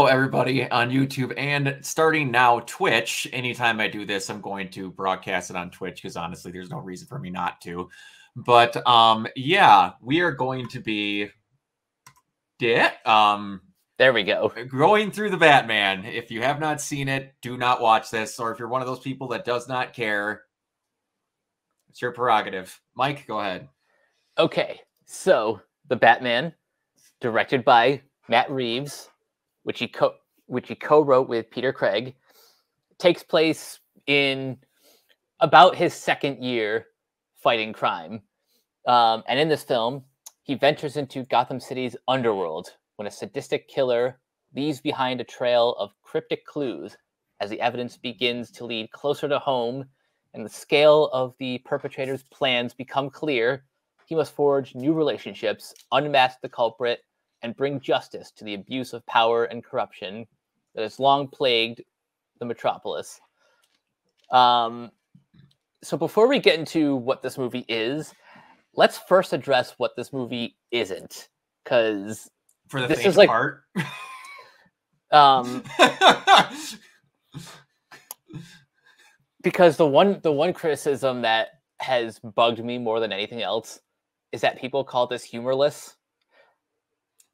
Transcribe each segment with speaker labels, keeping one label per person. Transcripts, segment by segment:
Speaker 1: Hello, everybody on YouTube and starting now Twitch. Anytime I do this, I'm going to broadcast it on Twitch because honestly, there's no reason for me not to. But yeah, we are going to be
Speaker 2: there we go.
Speaker 1: Going through the Batman. If you have not seen it, do not watch this. Or if you're one of those people that does not care, it's your prerogative. Mike, go ahead.
Speaker 2: Okay, so the Batman, directed by Matt Reeves, which he co-wrote with Peter Craig, takes place in about his second year fighting crime. And in this film, he ventures into Gotham City's underworld when a sadistic killer leaves behind a trail of cryptic clues as the evidence begins to lead closer to home and the scale of the perpetrator's plans become clear. He must forge new relationships, unmask the culprit, and bring justice to the abuse of power and corruption that has long plagued the metropolis. So before we get into what this movie is, let's first address what this movie isn't, because
Speaker 1: for the faint of heart.
Speaker 2: Because the one criticism that has bugged me more than anything else is that people call this humorless.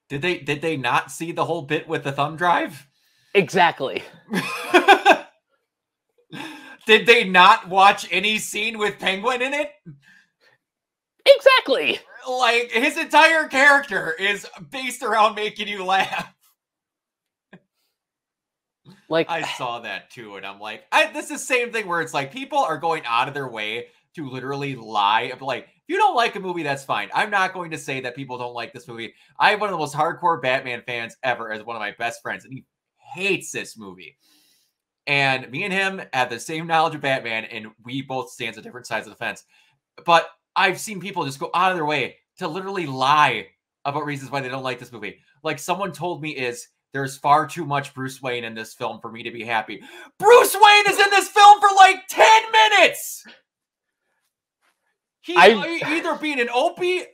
Speaker 1: Did they not see the whole bit with the thumb drive?
Speaker 2: Exactly.
Speaker 1: Did they not watch any scene with Penguin in it?
Speaker 2: Exactly.
Speaker 1: Like, his entire character is based around making you laugh.
Speaker 2: Like,
Speaker 1: I saw that too, and I'm like, this is the same thing where it's like people are going out of their way to literally lie. Like, if you don't like a movie, that's fine. I'm not going to say that people don't like this movie. I have one of the most hardcore Batman fans ever as one of my best friends, and he hates this movie. And me and him have the same knowledge of Batman, and we both stand on different sides of the fence. But I've seen people just go out of their way to literally lie about reasons why they don't like this movie. Like, someone told me there's far too much Bruce Wayne in this film for me to be happy. Bruce Wayne is in this film for like 10 minutes! He's either being a dopey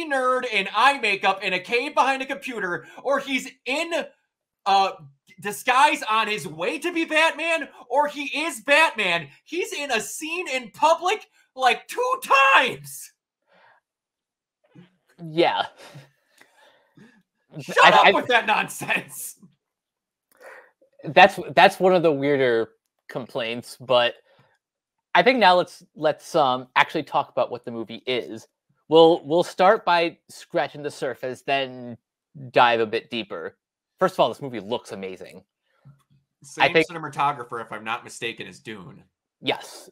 Speaker 1: nerd in eye makeup in a cave behind a computer, or he's in disguise on his way to be Batman, or he is Batman. He's in a scene in public like 2 times.
Speaker 2: Yeah.
Speaker 1: Shut up with that nonsense.
Speaker 2: That's one of the weirder complaints, but I think now let's actually talk about what the movie is. We'll start by scratching the surface, then dive a bit deeper. First of all, this movie looks amazing.
Speaker 1: Same cinematographer, if I'm not mistaken, is Dune.
Speaker 2: Yes.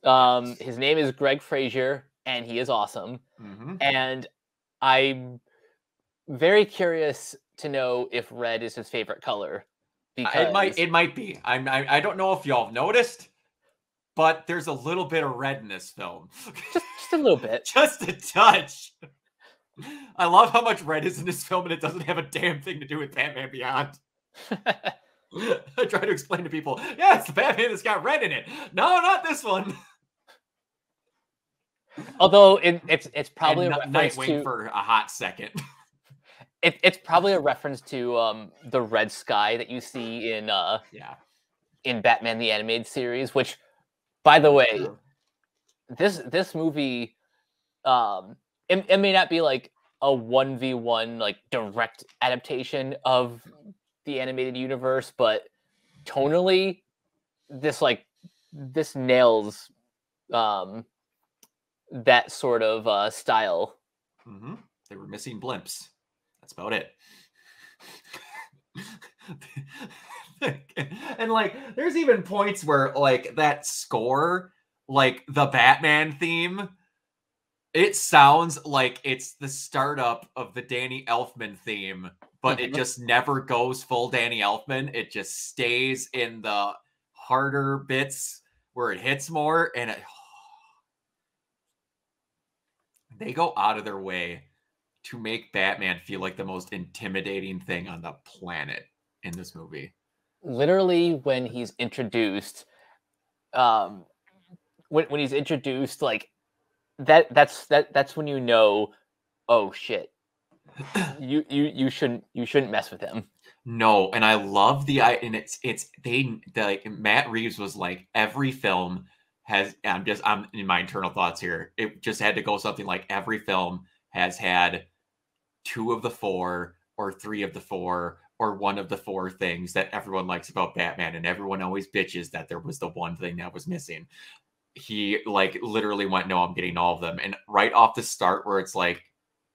Speaker 2: His name is Greg Fraser, and he is awesome.
Speaker 1: Mm-hmm.
Speaker 2: And I'm very curious to know if red is his favorite color. Because
Speaker 1: it might be. I don't know if y'all have noticed, but there's a little bit of red in this film.
Speaker 2: Just a little bit.
Speaker 1: Just a touch. I love how much red is in this film, and it doesn't have a damn thing to do with Batman Beyond. I try to explain to people, yeah, it's the Batman that's got red in it. No, not this one.
Speaker 2: Although it's probably a reference
Speaker 1: Nightwing for a hot second.
Speaker 2: It's probably a reference to the red sky that you see in Batman the Animated Series, which, by the way, this movie it may not be like a 1v1 like direct adaptation of the animated universe, but tonally this nails that sort of style.
Speaker 1: Mm-hmm. They were missing blimps. That's about it. And like, there's even points where like that score, like the Batman theme, it sounds like it's the startup of the Danny Elfman theme, but it just never goes full Danny Elfman. It just stays in the harder bits where it hits more, and they go out of their way to make Batman feel like the most intimidating thing on the planet in this movie.
Speaker 2: Literally, when he's introduced, when he's introduced, like that's when you know, oh shit, you shouldn't mess with him.
Speaker 1: No, and I love and like Matt Reeves was like every film has. I'm in my internal thoughts here. It just had to go something like every film has had two of the four or three of the four or one of the four things that everyone likes about Batman, and everyone always bitches that there was the one thing that was missing. He like literally went, no, I'm getting all of them. And right off the start where it's like,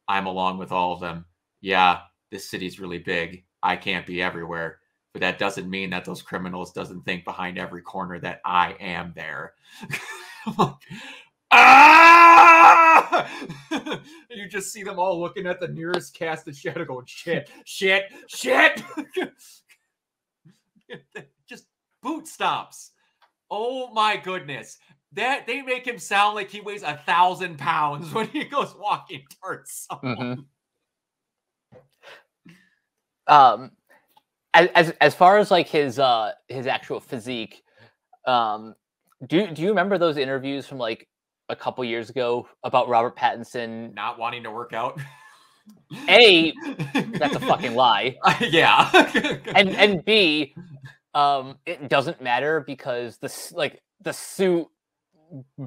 Speaker 1: I'm along with all of them. Yeah, this city's really big. I can't be everywhere. But that doesn't mean that those criminals doesn't think behind every corner that I am there. Ah! You just see them all looking at the nearest casted shadow going, shit, shit, shit. Just boot stops. Oh my goodness. That they make him sound like he weighs 1,000 pounds when he goes walking towards someone.
Speaker 2: As far as like his actual physique, do you remember those interviews from like a couple years ago about Robert Pattinson
Speaker 1: not wanting to work out?
Speaker 2: A, that's a fucking lie.
Speaker 1: Yeah.
Speaker 2: and B, it doesn't matter because the suit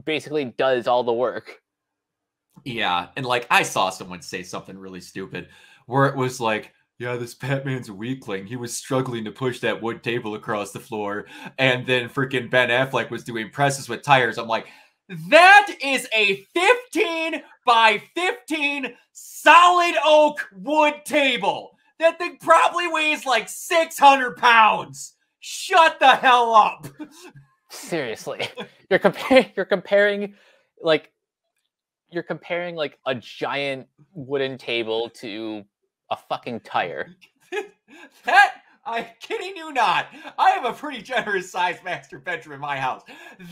Speaker 2: basically does all the work.
Speaker 1: Yeah, and like I saw someone say something really stupid where it was like, yeah, this Batman's a weakling. He was struggling to push that wood table across the floor, and then freaking Ben Affleck was doing presses with tires. I'm like, that is a 15 by 15 solid oak wood table. That thing probably weighs like 600 pounds. Shut the hell up.
Speaker 2: Seriously, you're comparing like a giant wooden table to a fucking tire.
Speaker 1: That, I'm kidding you not. I have a pretty generous sized master bedroom in my house.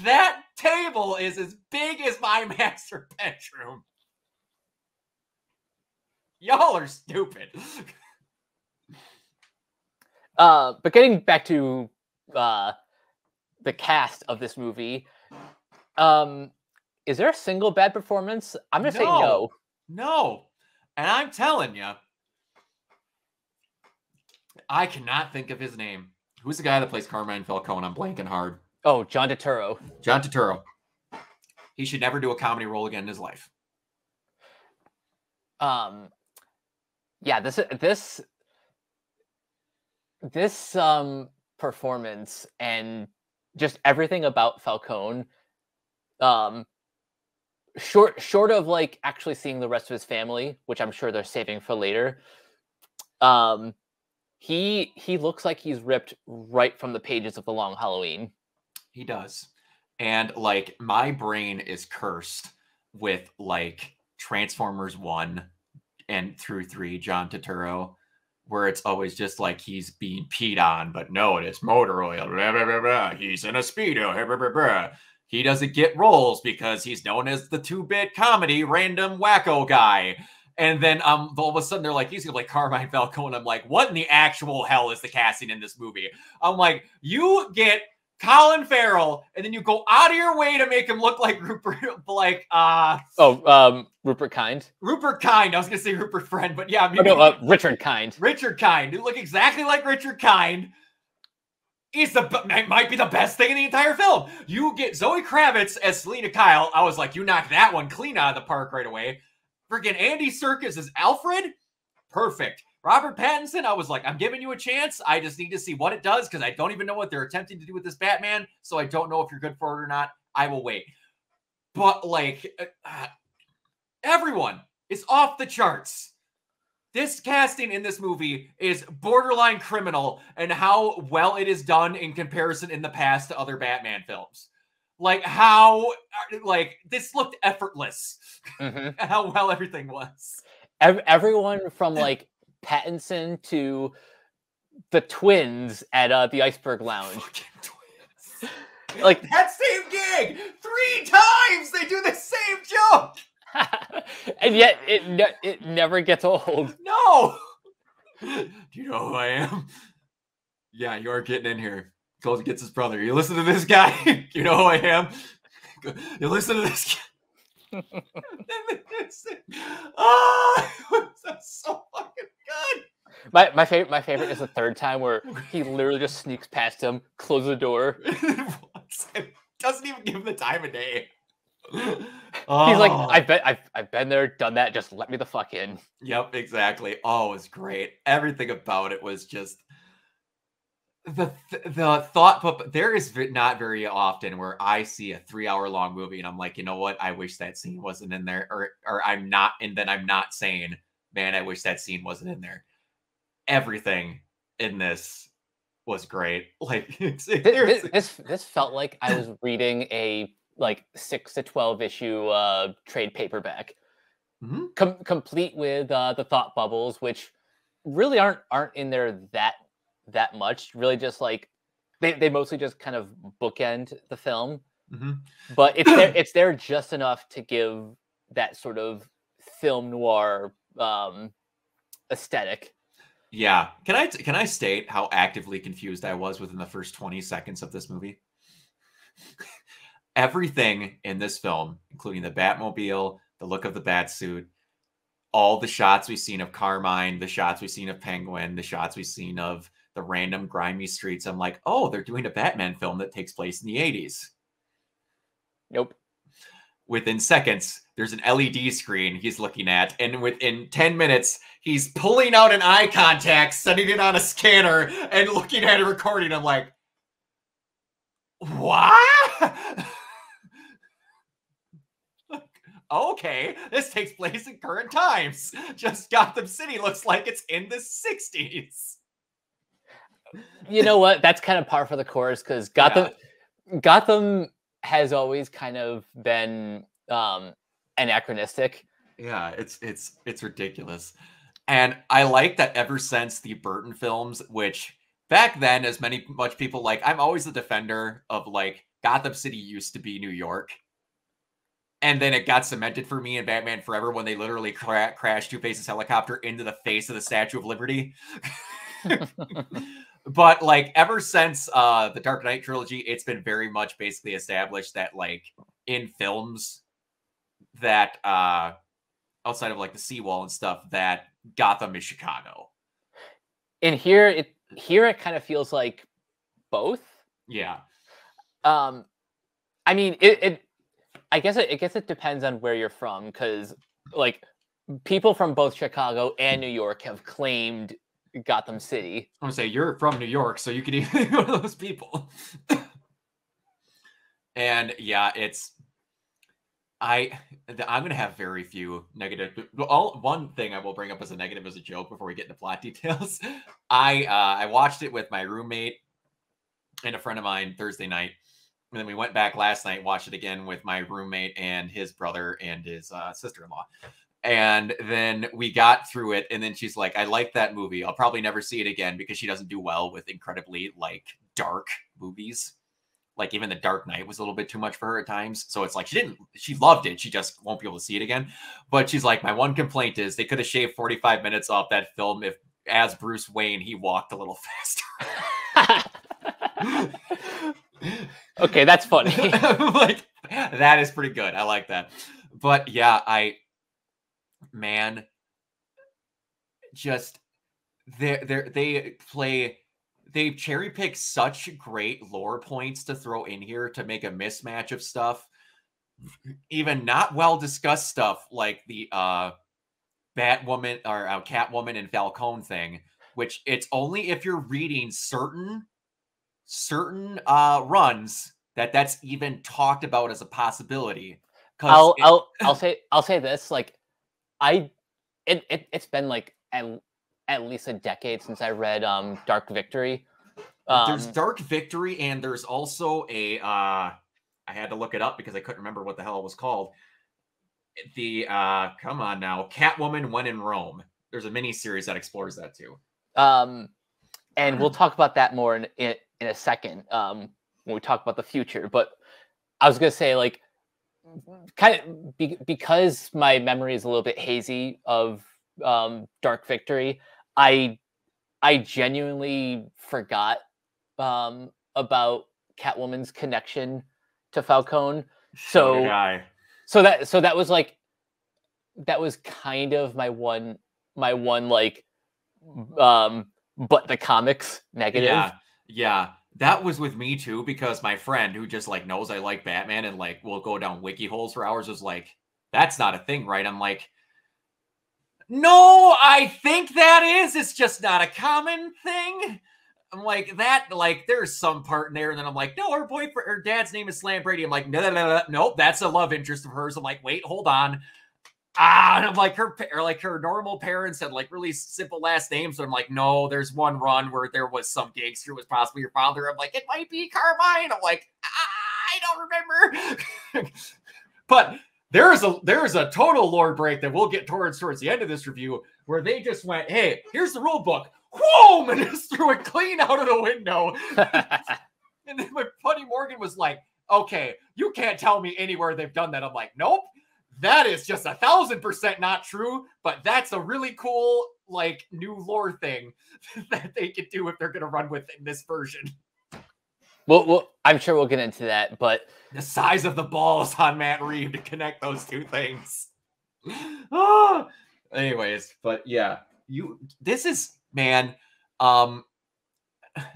Speaker 1: That table is as big as my master bedroom. Y'all are stupid.
Speaker 2: But getting back to the cast of this movie, is there a single bad performance? I'm gonna say no.
Speaker 1: No. And I'm telling you, I cannot think of his name. Who's the guy that plays Carmine Falcone? I'm blanking hard.
Speaker 2: Oh, John Turturro.
Speaker 1: John Turturro. He should never do a comedy role again in his life.
Speaker 2: Yeah, this performance and just everything about Falcone, short of like actually seeing the rest of his family, which I'm sure they're saving for later, he looks like he's ripped right from the pages of The Long Halloween.
Speaker 1: He does. And like my brain is cursed with like Transformers 1 and through 3, John Turturro, where it's always just like he's being peed on, but no, it is motor oil. Blah, blah, blah, blah. He's in a Speedo. Blah, blah, blah. He doesn't get roles because he's known as the 2-bit comedy random wacko guy. And then all of a sudden they're like, he's gonna play Carmine Falcone. I'm like, what in the actual hell is the casting in this movie? I'm like, you get Colin Farrell, and then you go out of your way to make him look like Rupert, like
Speaker 2: Rupert Kind.
Speaker 1: Rupert Kind. I was gonna say Rupert Friend, but yeah,
Speaker 2: Richard Kind.
Speaker 1: Richard Kind. You look exactly like Richard Kind. Might be the best thing in the entire film. You get Zoe Kravitz as Selena Kyle. I was like, you knocked that one clean out of the park right away. Freaking Andy Serkis as Alfred. Perfect. Robert Pattinson, I was like, I'm giving you a chance. I just need to see what it does because I don't even know what they're attempting to do with this Batman. So I don't know if you're good for it or not. I will wait. But like, everyone is off the charts. This casting in this movie is borderline criminal and how well it is done in comparison in the past to other Batman films. Like how, like this looked effortless. How well everything was.
Speaker 2: Everyone from like Pattinson to the twins at the Iceberg Lounge.
Speaker 1: Like that same gig 3 times they do the same joke.
Speaker 2: And yet it never gets old.
Speaker 1: No. Do you know who I am? Yeah, you are getting in here. Goes gets his brother. You listen to this guy. You know who I am? You listen to this guy. Oh, that's so fucking good.
Speaker 2: My favorite is the third time where he literally just sneaks past him, closes the door.
Speaker 1: Doesn't even give him the time of day.
Speaker 2: He's like, I've been there, done that. Just let me the fuck in.
Speaker 1: Yep, exactly. Oh, it was great. Everything about it was just the thought. But there is not very often where I see a 3-hour long movie and I'm like, you know what? I wish that scene wasn't in there, or I'm not, and then I'm not saying, man, I wish that scene wasn't in there. Everything in this was great. Like
Speaker 2: this felt like I was reading a like 6 to 12 issue trade paperback, complete with the thought bubbles, which really aren't in there that much. Really, just like they mostly just kind of bookend the film, but it's there just enough to give that sort of film noir aesthetic.
Speaker 1: Yeah. Can I state how actively confused I was within the first 20 seconds of this movie? Everything in this film, including the Batmobile, the look of the Batsuit, all the shots we've seen of Carmine, the shots we've seen of Penguin, the shots we've seen of the random grimy streets. I'm like, oh, they're doing a Batman film that takes place in the 80s.
Speaker 2: Nope.
Speaker 1: Within seconds, there's an LED screen he's looking at, and within 10 minutes, he's pulling out an eye contact, setting it on a scanner, and looking at a recording. I'm like, what? Okay, this takes place in current times. Just Gotham City looks like it's in the 60s.
Speaker 2: You know what? That's kind of par for the course, because Gotham has always kind of been anachronistic.
Speaker 1: Yeah, it's ridiculous. And I like that ever since the Burton films, which back then, as much people like, I'm always a defender of like Gotham City used to be New York. And then it got cemented for me in Batman Forever when they literally crashed Two-Face's helicopter into the face of the Statue of Liberty. But like ever since the Dark Knight trilogy, it's been very much basically established that like in films that outside of like the seawall and stuff, that Gotham is Chicago.
Speaker 2: And here it kind of feels like both.
Speaker 1: Yeah.
Speaker 2: I mean, I guess it depends on where you're from, because like people from both Chicago and New York have claimed Gotham City.
Speaker 1: I'm gonna say you're from New York, so you could even be one of those people. And yeah, I'm gonna have very few negative. One thing I will bring up as a negative as a joke before we get into plot details. I watched it with my roommate and a friend of mine Thursday night. And then we went back last night, watched it again with my roommate and his brother and his sister-in-law. And then we got through it. And then she's like, I like that movie. I'll probably never see it again, because she doesn't do well with incredibly like dark movies. Like even The Dark Knight was a little bit too much for her at times. So it's like she loved it. She just won't be able to see it again. But she's like, my one complaint is they could have shaved 45 minutes off that film if, as Bruce Wayne, he walked a little faster.
Speaker 2: Okay, that's funny.
Speaker 1: Like, that is pretty good. I like that. But yeah, just they cherry pick such great lore points to throw in here to make a mismatch of stuff. Even not well discussed stuff like the Batwoman or Catwoman and Falcone thing, which it's only if you're reading certain runs that's even talked about as a possibility.
Speaker 2: I'll say this, like it's been like at least a decade since I read Dark Victory.
Speaker 1: There's Dark Victory, and there's also a I had to look it up because I couldn't remember what the hell it was called. The come on now, Catwoman When in Rome. There's a mini series that explores that too.
Speaker 2: And we'll talk about that more in a second when we talk about the future. But I was gonna say, like, kind of because my memory is a little bit hazy of Dark Victory, I genuinely forgot about Catwoman's connection to Falcone. So that was kind of my one like but the comics negative.
Speaker 1: Yeah. That was with me too, because my friend who just like knows I like Batman and like will go down wiki holes for hours was like, that's not a thing, right? I'm like, no, I think that is. It's just not a common thing. I'm like, that, like, there's some part in there. And then I'm like, no, her boyfriend, her dad's name is Slam Brady. I'm like, no, nope, that's a love interest of hers. I'm like, wait, hold on. And I'm like, her normal parents had like really simple last names. So I'm like, no, there's one run where there was some gangster who was possibly your father. I'm like, it might be Carmine. I'm like, I don't remember. But there's a total lore break that we'll get towards the end of this review where they just went, hey, here's the rule book. Whoa, and just threw it clean out of the window. And then my buddy Morgan was like, okay, you can't tell me anywhere they've done that. I'm like, nope. That is just 1,000% not true, but that's a really cool, like, new lore thing that they could do if they're going to run with in this version.
Speaker 2: Well, I'm sure we'll get into that, but
Speaker 1: the size of the balls on Matt Reeves to connect those two things. Oh, anyways, but yeah, this is, man,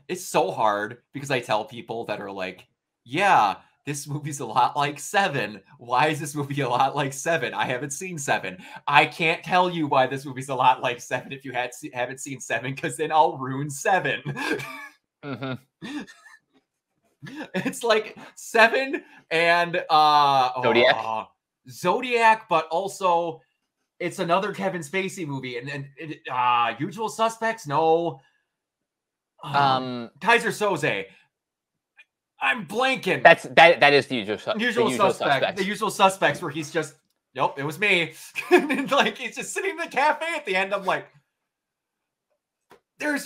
Speaker 1: it's so hard because I tell people that are like, yeah, this movie's a lot like Seven. Why is this movie a lot like Seven? I haven't seen Seven. I can't tell you why this movie's a lot like Seven if you haven't seen Seven, because then I'll ruin Seven.
Speaker 2: Mm-hmm.
Speaker 1: It's like Seven and Zodiac, but also it's another Kevin Spacey movie, and Usual Suspects. No, Kaiser Soze. I'm blanking.
Speaker 2: That is the usual
Speaker 1: suspect. The Usual Suspects, where he's just, nope, it was me. And like he's just sitting in the cafe at the end. I'm like, there's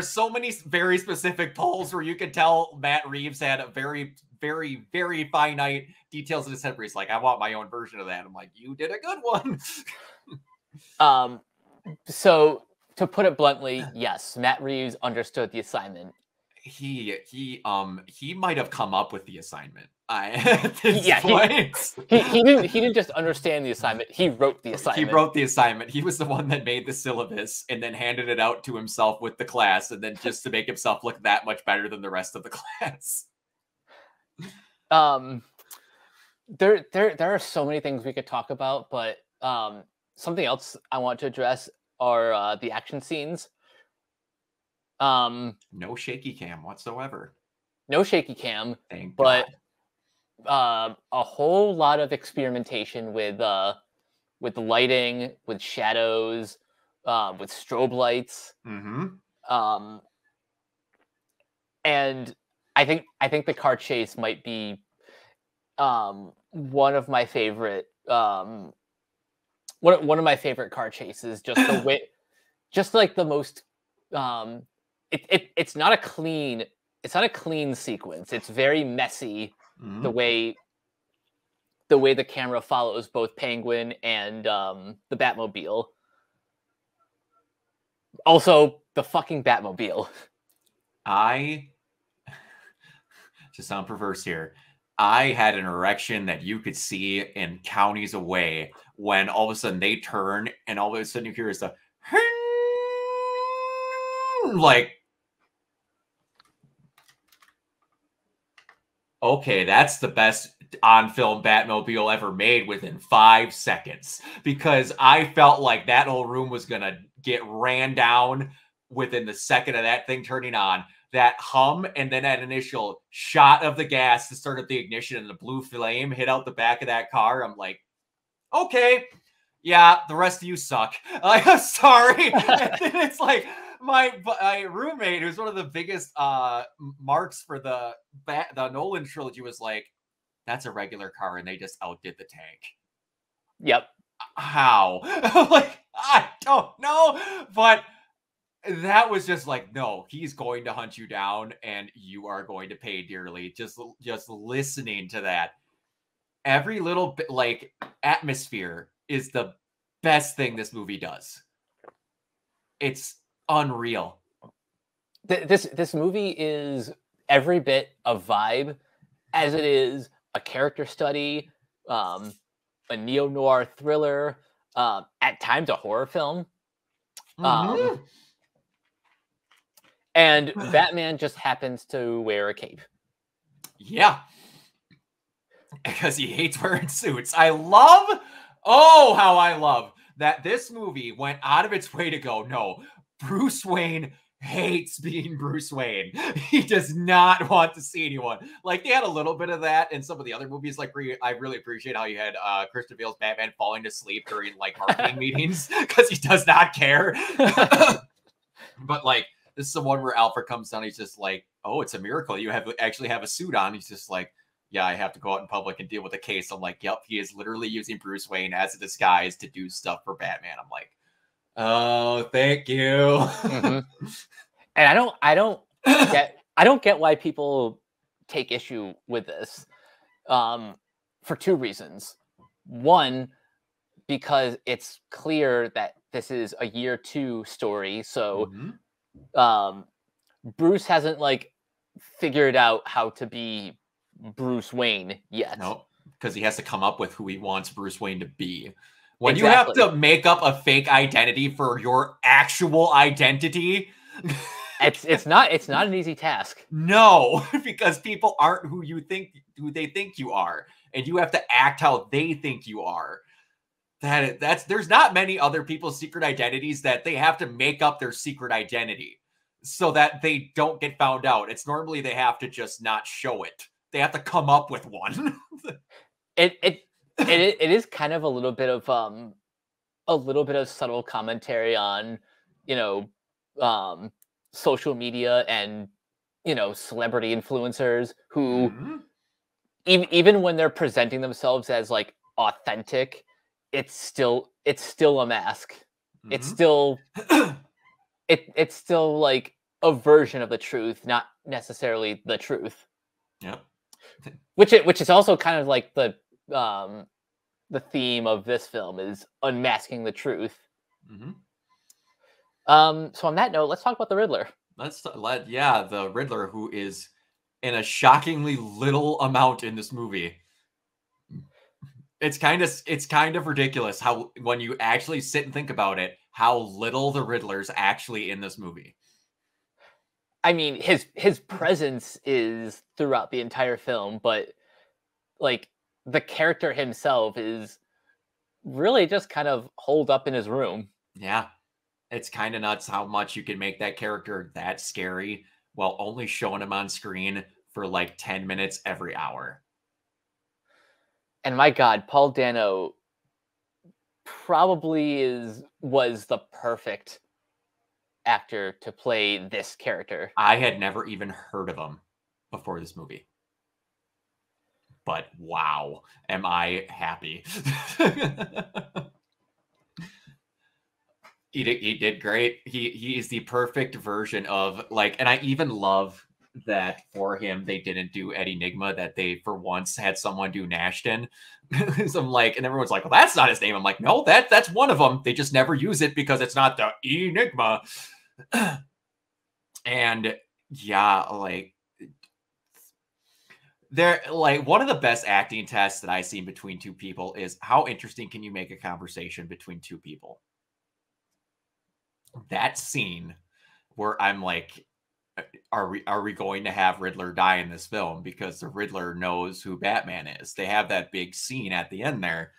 Speaker 1: so many very specific polls where you can tell Matt Reeves had a very, very, very finite details in his head where he's like, I want my own version of that. I'm like, you did a good one.
Speaker 2: So to put it bluntly, yes, Matt Reeves understood the assignment.
Speaker 1: He might have come up with the assignment. He
Speaker 2: didn't just understand the assignment. He wrote the assignment.
Speaker 1: He wrote the assignment. He was the one that made the syllabus and then handed it out to himself with the class, and then just to make himself look that much better than the rest of the class.
Speaker 2: There are so many things we could talk about, but something else I want to address are the action scenes.
Speaker 1: No shaky cam whatsoever.
Speaker 2: No shaky cam,
Speaker 1: Thank
Speaker 2: but
Speaker 1: God.
Speaker 2: A whole lot of experimentation with lighting, with shadows, with strobe lights.
Speaker 1: Mm-hmm.
Speaker 2: And I think the car chase might be one of my favorite one of my favorite car chases. Just the way, just like the most. It's not a clean sequence. It's very messy.
Speaker 1: Mm-hmm.
Speaker 2: The way the camera follows both Penguin and the Batmobile. Also, the fucking Batmobile.
Speaker 1: I to sound perverse here, I had an erection that you could see in counties away when all of a sudden they turn and all of a sudden you hear the like, okay, that's the best on-film Batmobile ever made within 5 seconds, because I felt like that whole room was going to get ran down within the second of that thing turning on. That hum, and then that initial shot of the gas to start up the ignition and the blue flame hit out the back of that car. I'm like, okay, yeah, the rest of you suck. I'm sorry. And then it's like, my roommate, who's one of the biggest marks for the Nolan trilogy, was like, that's a regular car and they just outdid the tank.
Speaker 2: Yep.
Speaker 1: How? Like, I don't know. But that was just like, no, he's going to hunt you down and you are going to pay dearly. Just listening to that. Every little bit, like, atmosphere is the best thing this movie does. It's unreal.
Speaker 2: This movie is every bit a vibe as it is a character study, a neo-noir thriller, at times a horror film.
Speaker 1: Mhm.
Speaker 2: And Batman just happens to wear a cape.
Speaker 1: Yeah. Because he hates wearing suits. I love, oh, how I love that this movie went out of its way to go, no, Bruce Wayne hates being Bruce Wayne. He does not want to see anyone. Like, they had a little bit of that in some of the other movies. Like, I really appreciate how you had Christian Bale's Batman falling to sleep during, like, marketing meetings because he does not care. But, like, this is the one where Alfred comes down. He's just like, oh, it's a miracle. You actually have a suit on. He's just like, yeah, I have to go out in public and deal with a case. I'm like, yep, he is literally using Bruce Wayne as a disguise to do stuff for Batman. I'm like, oh, thank you.
Speaker 2: Mm-hmm. And I don't get why people take issue with this, for two reasons. One, because it's clear that this is a year 2 story, so Bruce hasn't like figured out how to be Bruce Wayne yet.
Speaker 1: No, because he has to come up with who he wants Bruce Wayne to be. When you have to make up a fake identity for your actual identity,
Speaker 2: it's not an easy task.
Speaker 1: No, because people aren't who they think you are, and you have to act how they think you are. There's not many other people's secret identities that they have to make up their secret identity so that they don't get found out. It's normally they have to just not show it. They have to come up with one.
Speaker 2: It is kind of a little bit of subtle commentary on, social media and, celebrity influencers who even when they're presenting themselves as like authentic, it's still a mask. It's still it's still like a version of the truth, not necessarily the truth.
Speaker 1: Yep.
Speaker 2: Which is also kind of like the theme of this film is unmasking the truth. So on that note, let's talk about the Riddler.
Speaker 1: The Riddler, who is in a shockingly little amount in this movie. It's kind of ridiculous how, when you actually sit and think about it, how little the Riddler's actually in this movie.
Speaker 2: I mean, his presence is throughout the entire film, but like the character himself is really just kind of holed up in his room.
Speaker 1: Yeah. It's kind of nuts how much you can make that character that scary while only showing him on screen for like 10 minutes every hour.
Speaker 2: And my God, Paul Dano probably was the perfect actor to play this character.
Speaker 1: I had never even heard of him before this movie. But wow, am I happy. He did great. He is the perfect version of, like, and I even love that for him they didn't do Eddie Nigma, that they for once had someone do Nashton. So I'm like, and everyone's like, well, that's not his name. I'm like, no, that's one of them. They just never use it because it's not the Enigma. And yeah, like, they're like, one of the best acting tests that I've seen between two people is how interesting can you make a conversation between two people. That scene where I'm like, are we going to have Riddler die in this film? Because the Riddler knows who Batman is. They have that big scene at the end there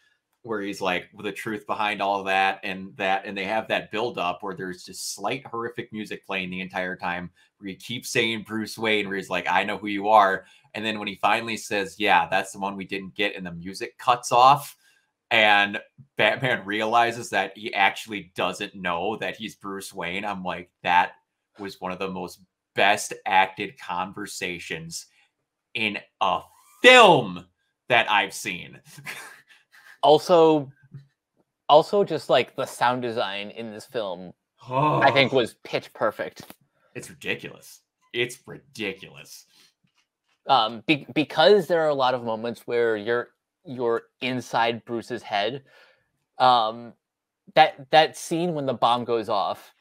Speaker 1: where he's like, the truth behind all of that, and they have that build up where there's just slight horrific music playing the entire time where he keeps saying Bruce Wayne, where he's like, I know who you are. And then when he finally says, yeah, that's the one we didn't get, and the music cuts off, and Batman realizes that he actually doesn't know that he's Bruce Wayne. I'm like, that was one of the most best acted conversations in a film that I've seen.
Speaker 2: Also just like the sound design in this film, I think was pitch perfect.
Speaker 1: It's ridiculous. It's ridiculous.
Speaker 2: Because there are a lot of moments where you're inside Bruce's head. That scene when the bomb goes off,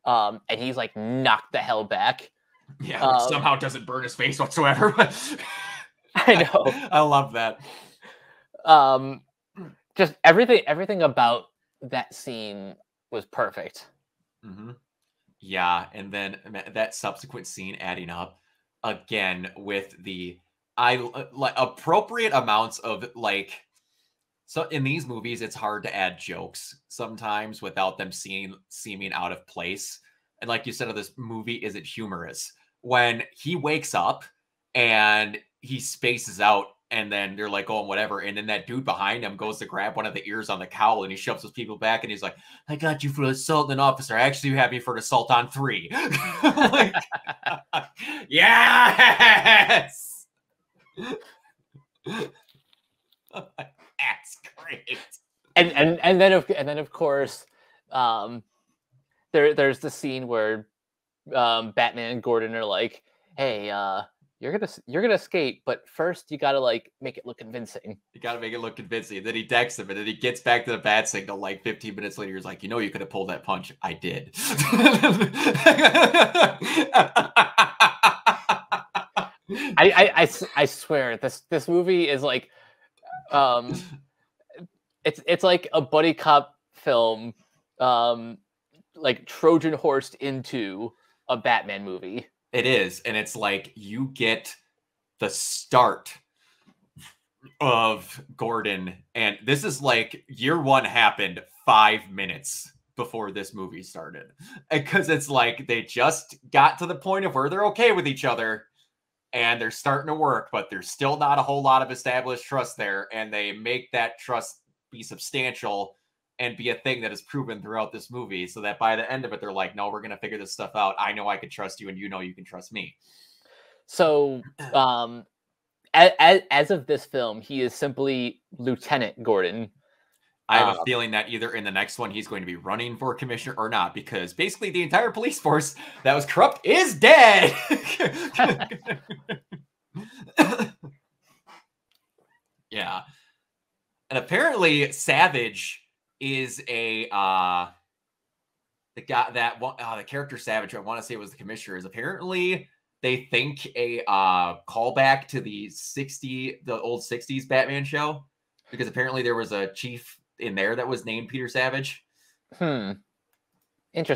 Speaker 2: and he's like knocked the hell back.
Speaker 1: Yeah, which somehow doesn't burn his face whatsoever.
Speaker 2: I know.
Speaker 1: I love that.
Speaker 2: Just everything about that scene was perfect.
Speaker 1: Mm-hmm. Yeah, and then that subsequent scene adding up again with the like appropriate amounts of like. So in these movies, it's hard to add jokes sometimes without them seeming out of place. And like you said, this movie isn't humorous. When he wakes up and he spaces out, and then they're like, oh, whatever. And then that dude behind him goes to grab one of the ears on the cowl, and he shoves those people back, and he's like, I got you for assaulting an officer. Actually, you have me for an assault on 3. Like, yes! That's great.
Speaker 2: And then of course, there's the scene where Batman and Gordon are like, "Hey, you're gonna escape, but first you gotta like make it look convincing."
Speaker 1: You gotta make it look convincing. And then he texts him, and then he gets back to the bat signal like 15 minutes later. He's like, you could have pulled that punch. I did.
Speaker 2: I swear this movie is like, it's like a buddy cop film, like Trojan horsed into a Batman movie.
Speaker 1: It is, and it's like you get the start of Gordon, and this is like year 1 happened 5 minutes before this movie started, because it's like they just got to the point of where they're okay with each other and they're starting to work, but there's still not a whole lot of established trust there, and they make that trust be substantial and be a thing that is proven throughout this movie, so that by the end of it, they're like, no, we're going to figure this stuff out. I know I can trust you, and you know you can trust me.
Speaker 2: So, as of this film, he is simply Lieutenant Gordon.
Speaker 1: I have a feeling that either in the next one, he's going to be running for commissioner or not, because basically the entire police force that was corrupt is dead. Yeah. And apparently Savage is the guy that the character Savage, I want to say it was the commissioner, is apparently they think a callback to the old 60s Batman show, because apparently there was a chief in there that was named Peter Savage.
Speaker 2: Interesting.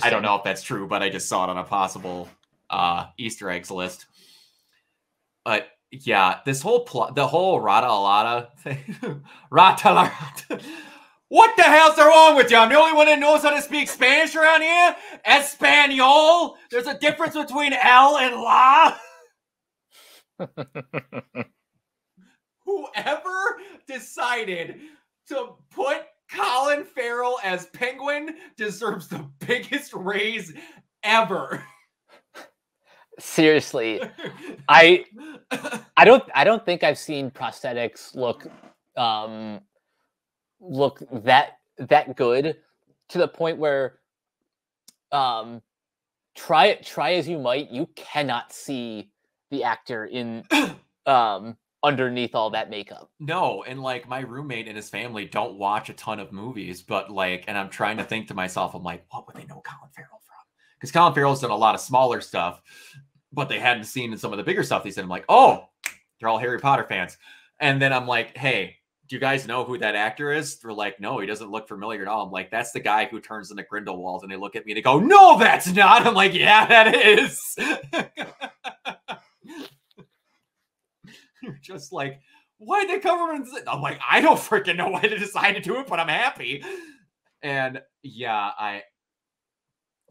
Speaker 1: I don't know if that's true, but I just saw it on a possible Easter eggs list. But yeah, this whole plot, the whole Rata-Alata thing, Rata-Alata. What the hell's wrong with you? I'm the only one that knows how to speak Spanish around here? Espanol? There's a difference between L and La? Whoever decided to put Colin Farrell as Penguin deserves the biggest raise ever.
Speaker 2: Seriously, I don't think I've seen prosthetics look that good, to the point where try as you might, you cannot see the actor in underneath all that makeup.
Speaker 1: No, and like my roommate and his family don't watch a ton of movies, but like, and I'm trying to think to myself, I'm like, what would they know Colin Farrell from? Because Colin Farrell's done a lot of smaller stuff, but they hadn't seen in some of the bigger stuff. They said, I'm like, oh, they're all Harry Potter fans. And then I'm like, hey, do you guys know who that actor is? They're like, no, he doesn't look familiar at all. I'm like, that's the guy who turns into Grindelwald. And they look at me and they go, no, that's not. I'm like, yeah, that is. You're just like, why'd they cover him? I'm like, I don't freaking know why they decided to do it, but I'm happy. And yeah,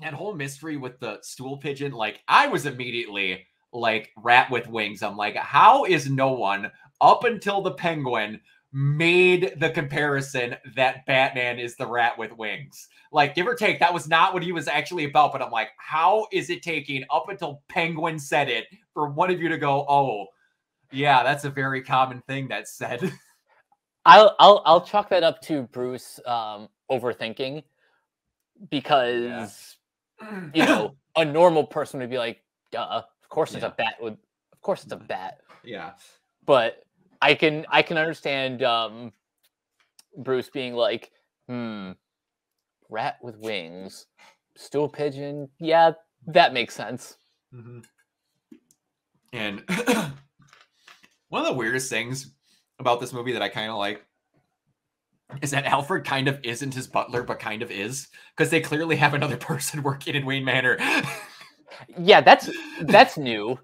Speaker 1: that whole mystery with the stool pigeon, like, I was immediately like rat with wings. I'm like, how is no one up until the Penguin made the comparison that Batman is the rat with wings? Like, give or take, that was not what he was actually about. But I'm like, how is it taking up until Penguin said it for one of you to go, oh, yeah, that's a very common thing that's said.
Speaker 2: I'll chalk that up to Bruce overthinking, because you know, a normal person would be like, duh, of course it's a bat. Of course it's a bat.
Speaker 1: Yeah.
Speaker 2: But I can understand Bruce being like, rat with wings, stool pigeon. Yeah, that makes sense.
Speaker 1: Mm-hmm. And one of the weirdest things about this movie that I kind of like is that Alfred kind of isn't his butler, but kind of is, because they clearly have another person working in Wayne Manor.
Speaker 2: Yeah, that's new.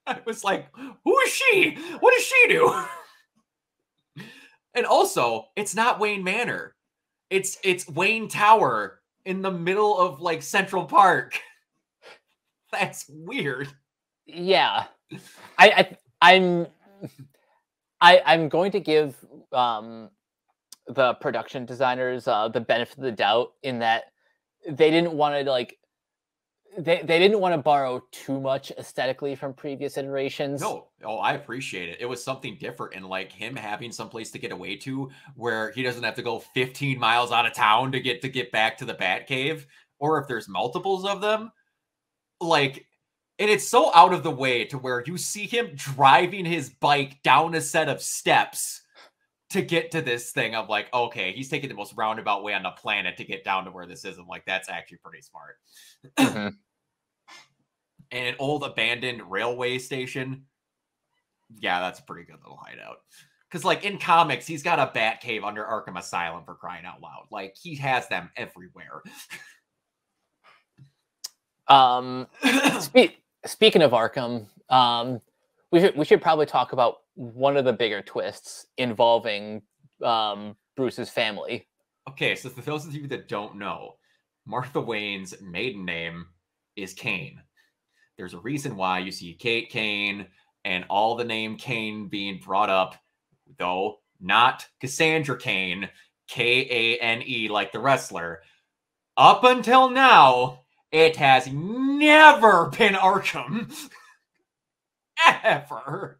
Speaker 1: I was like, who is she? What does she do? And also, it's not Wayne Manor. It's Wayne Tower in the middle of like Central Park. That's weird.
Speaker 2: Yeah, I'm going to give the production designers the benefit of the doubt in that they didn't want to like they didn't want to borrow too much aesthetically from previous iterations.
Speaker 1: No, I appreciate it. It was something different, and like him having some place to get away to where he doesn't have to go 15 miles out of town to get back to the Batcave, or if there's multiples of them, like, and it's so out of the way to where you see him driving his bike down a set of steps to get to this thing. I'm like, okay, he's taking the most roundabout way on the planet to get down to where this is. I'm like, that's actually pretty smart.
Speaker 2: Mm-hmm.
Speaker 1: And an old abandoned railway station. Yeah, that's a pretty good little hideout. Because, like, in comics, he's got a bat cave under Arkham Asylum, for crying out loud. Like, he has them everywhere.
Speaker 2: Speaking of Arkham, we should probably talk about one of the bigger twists involving Bruce's family.
Speaker 1: Okay, so for those of you that don't know, Martha Wayne's maiden name is Kane. There's a reason why you see Kate Kane and all the name Kane being brought up, though not Cassandra Kane, Kane, like the wrestler. Up until now, it has never been Arkham. Ever.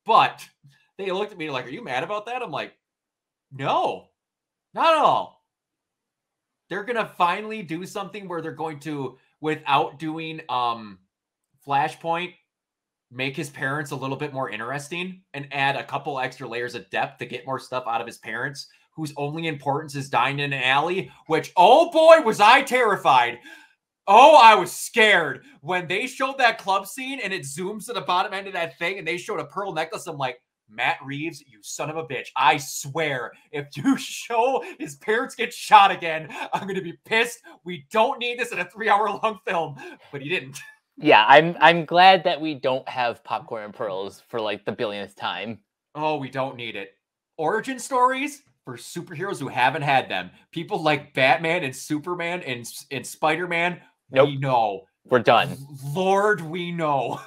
Speaker 1: But they looked at me like, are you mad about that? I'm like, no, not at all. They're going to finally do something where they're going to, without doing Flashpoint, make his parents a little bit more interesting and add a couple extra layers of depth to get more stuff out of his parents, whose only importance is dying in an alley, which, oh boy, was I terrified. Oh, I was scared. When they showed that club scene and it zooms to the bottom end of that thing and they showed a pearl necklace, I'm like, Matt Reeves, you son of a bitch. I swear, if you show his parents get shot again, I'm going to be pissed. We don't need this in a 3-hour-long film. But he didn't.
Speaker 2: Yeah, I'm glad that we don't have popcorn and pearls for like the billionth time.
Speaker 1: Oh, we don't need it. Origin stories for superheroes who haven't had them. People like Batman and Superman and Spider-Man,
Speaker 2: nope.
Speaker 1: We know.
Speaker 2: We're done.
Speaker 1: Lord, we know.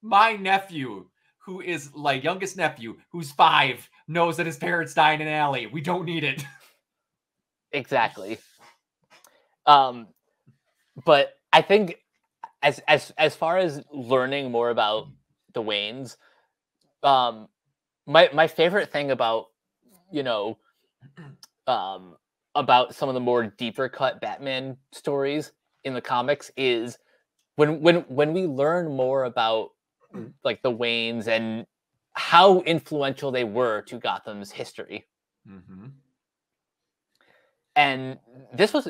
Speaker 1: My nephew, who is like youngest nephew, who's 5, knows that his parents die in an alley. We don't need it.
Speaker 2: Exactly. But I think as far as learning more about the Waynes, my favorite thing about, you know, about some of the more deeper cut Batman stories in the comics is when we learn more about like the Waynes and how influential they were to Gotham's history.
Speaker 1: Mm-hmm.
Speaker 2: And this was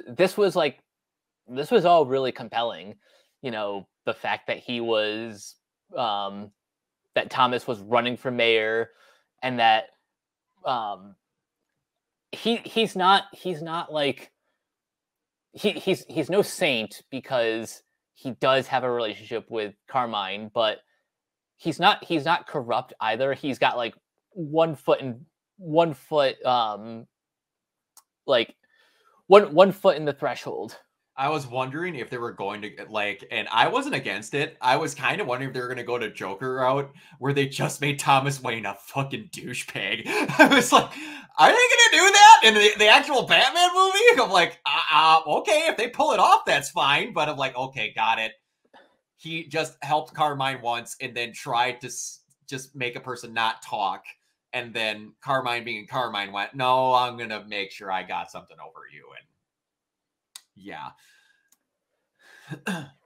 Speaker 2: all really compelling. You know, the fact that he was that Thomas was running for mayor, and that he's not like he's no saint because he does have a relationship with Carmine, but he's not corrupt either. He's got like one foot in the threshold.
Speaker 1: I was wondering if they were going to like, and I wasn't against it. I was kind of wondering if they were going to go to Joker route where they just made Thomas Wayne a fucking douchebag. I was like, are they going to do that in the actual Batman movie? I'm like, okay, if they pull it off, that's fine. But I'm like, okay, got it. He just helped Carmine once and then tried to just make a person not talk. And then Carmine being Carmine went, no, I'm going to make sure I got something over you. And yeah.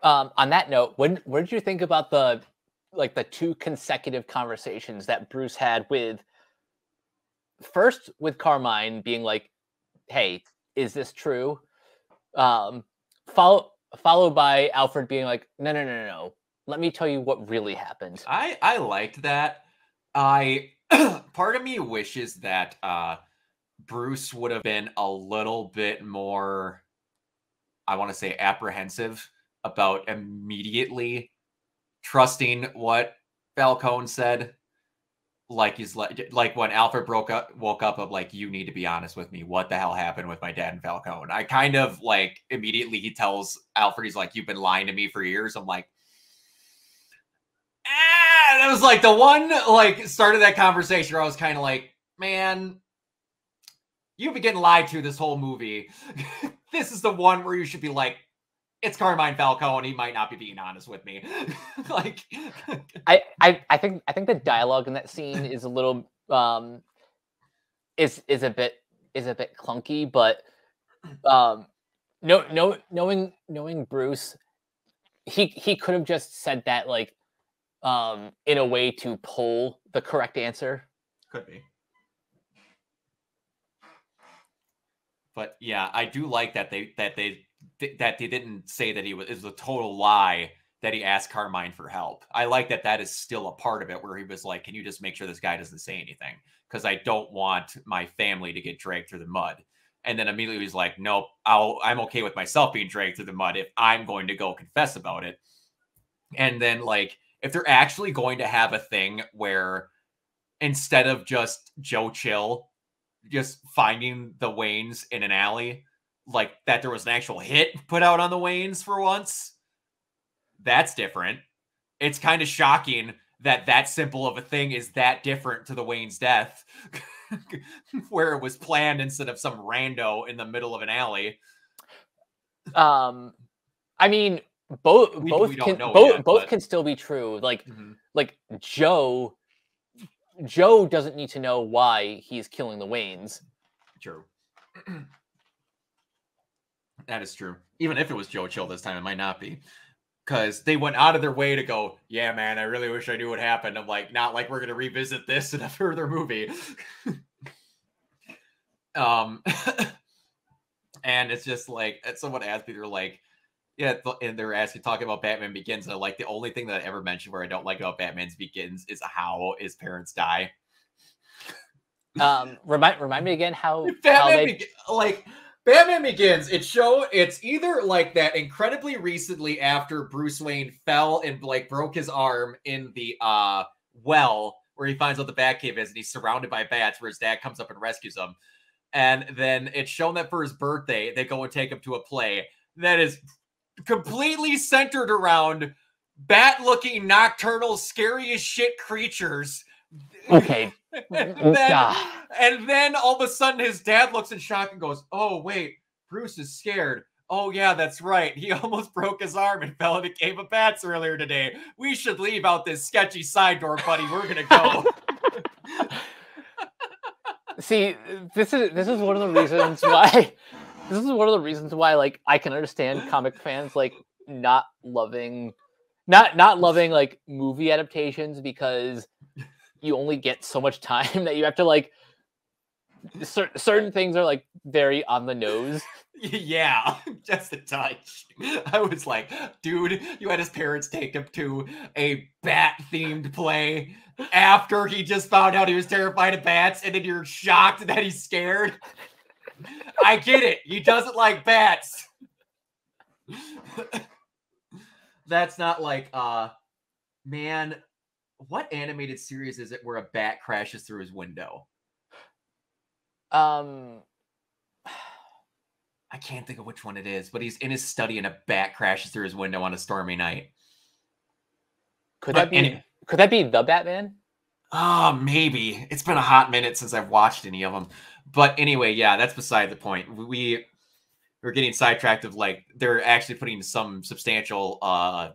Speaker 2: On that note, what did you think about the 2 consecutive conversations that Bruce had with Carmine being like, hey, is this true? Followed by Alfred being like, no. Let me tell you what really happened.
Speaker 1: I liked that. I part of me wishes that Bruce would have been a little bit more, I want to say, apprehensive about immediately trusting what Falcone said. Like he's like when Alfred woke up of like, you need to be honest with me. What the hell happened with my dad and Falcone? I kind of like immediately he tells Alfred, he's like, you've been lying to me for years. I'm like, that was like the one like start of that conversation where I was kind of like, man, you've been getting lied to this whole movie. This is the one where you should be like, it's Carmine Falcone. He might not be being honest with me. Like,
Speaker 2: I think the dialogue in that scene is a little is a bit clunky, but knowing Bruce, he could have just said that like in a way to pull the correct answer.
Speaker 1: Could be. But yeah, I do like that they didn't say that it was a total lie that he asked Carmine for help. I like that is still a part of it where he was like, can you just make sure this guy doesn't say anything? Because I don't want my family to get dragged through the mud. And then immediately he's like, nope, I'm okay with myself being dragged through the mud if I'm going to go confess about it. And then like, if they're actually going to have a thing where instead of just Joe Chill just finding the Waynes in an alley, like that there was an actual hit put out on the Waynes for once, that's different. It's kind of shocking that that simple of a thing is that different to the Wayne's death, where it was planned instead of some rando in the middle of an alley.
Speaker 2: I mean, both can still be true. Like, like Joe doesn't need to know why he's killing the Waynes.
Speaker 1: True. That is true. Even if it was Joe Chill this time, it might not be. Because they went out of their way to go, yeah, man, I really wish I knew what happened. I'm like, not like we're going to revisit this in a further movie. And it's just like, someone asked me, they're like, yeah, and they're talking about Batman Begins. And like, the only thing that I ever mentioned where I don't like about Batman Begins is how his parents die.
Speaker 2: Remind me again how
Speaker 1: Batman Begins, it's either like that incredibly recently after Bruce Wayne fell and like broke his arm in the well where he finds out the Batcave is and he's surrounded by bats where his dad comes up and rescues him. And then it's shown that for his birthday, they go and take him to a play that is completely centered around bat-looking, nocturnal, scary as shit creatures.
Speaker 2: Okay.
Speaker 1: and then all of a sudden his dad looks in shock and goes, oh, wait, Bruce is scared. Oh, yeah, that's right. He almost broke his arm and fell in a cave of bats earlier today. We should leave out this sketchy side door, buddy. We're going to go.
Speaker 2: See, this is one of the reasons why... This is one of the reasons why, like, I can understand comic fans, like, not loving like movie adaptations because you only get so much time that you have to like certain things are like very on the nose.
Speaker 1: Yeah, just a touch. I was like, dude, you had his parents take him to a bat-themed play after he just found out he was terrified of bats, and then you're shocked that he's scared. I get it. He doesn't like bats. That's not like, man, what animated series is it where a bat crashes through his window?
Speaker 2: I
Speaker 1: can't think of which one it is, but he's in his study and a bat crashes through his window on a stormy night.
Speaker 2: Could that be The Batman?
Speaker 1: Oh, maybe. It's been a hot minute since I've watched any of them. But anyway, yeah, that's beside the point. We're getting sidetracked of like they're actually putting some substantial I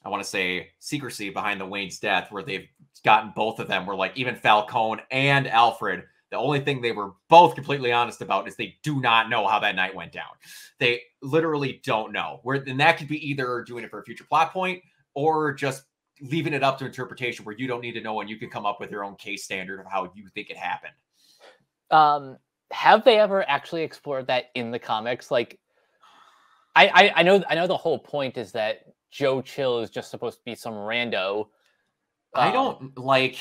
Speaker 1: want to say secrecy behind the Wayne's death, where they've gotten both of them, where like even Falcone and Alfred, the only thing they were both completely honest about is they do not know how that night went down. They literally don't know. And that could be either doing it for a future plot point or just leaving it up to interpretation where you don't need to know and you can come up with your own case standard of how you think it happened.
Speaker 2: Have they ever actually explored that in the comics? Like, I know the whole point is that Joe Chill is just supposed to be some rando.
Speaker 1: I don't like.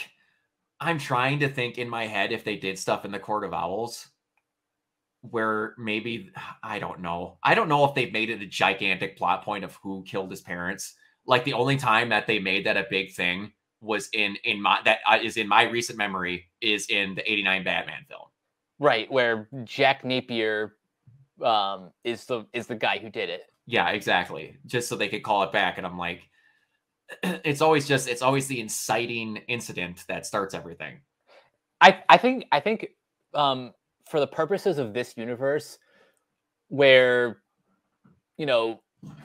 Speaker 1: I'm trying to think in my head if they did stuff in the Court of Owls where maybe, I don't know. I don't know if they've made it a gigantic plot point of who killed his parents. Like the only time that they made that a big thing was in my recent memory is in the 89 Batman film.
Speaker 2: Right, where Jack Napier is the guy who did it.
Speaker 1: Yeah, exactly. Just so they could call it back. And I'm like, it's always the inciting incident that starts everything.
Speaker 2: I think for the purposes of this universe, where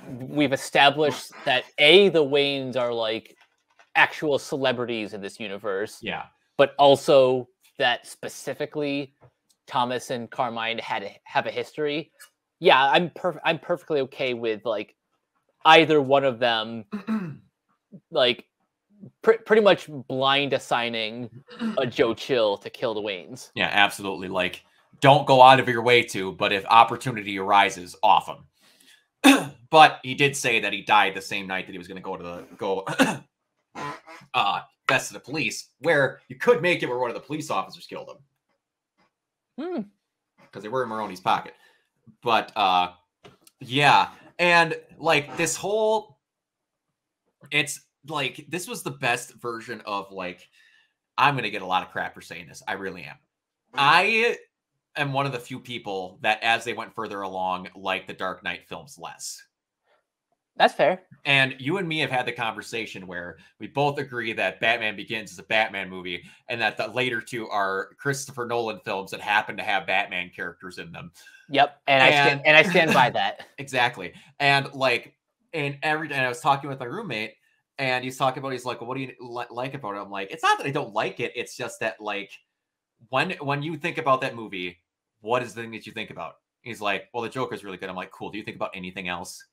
Speaker 2: we've established that the Waynes are like actual celebrities in this universe,
Speaker 1: yeah,
Speaker 2: but also that specifically Thomas and Carmine have a history. Yeah, I'm perfectly okay with like either one of them like pretty much blind assigning a Joe Chill to kill the Waynes.
Speaker 1: Yeah, absolutely. Like, don't go out of your way to, but if opportunity arises, off him. But he did say that he died the same night that he was going to go best of the police, where you could make it where one of the police officers killed him. Because they were in Maroni's pocket. But yeah, and like this whole, it's like this was the best version of like, I'm gonna get a lot of crap for saying this. I really am. I am one of the few people that, as they went further along, like the Dark Knight films less.
Speaker 2: That's fair.
Speaker 1: And you and me have had the conversation where we both agree that Batman Begins is a Batman movie, and that the later two are Christopher Nolan films that happen to have Batman characters in them.
Speaker 2: Yep, and I stand by that.
Speaker 1: Exactly. And like, and I was talking with my roommate, and he's talking about, he's like, well, what do you like about it? I'm like, it's not that I don't like it. It's just that like, when you think about that movie, what is the thing that you think about? He's like, well, the Joker's really good. I'm like, cool. Do you think about anything else?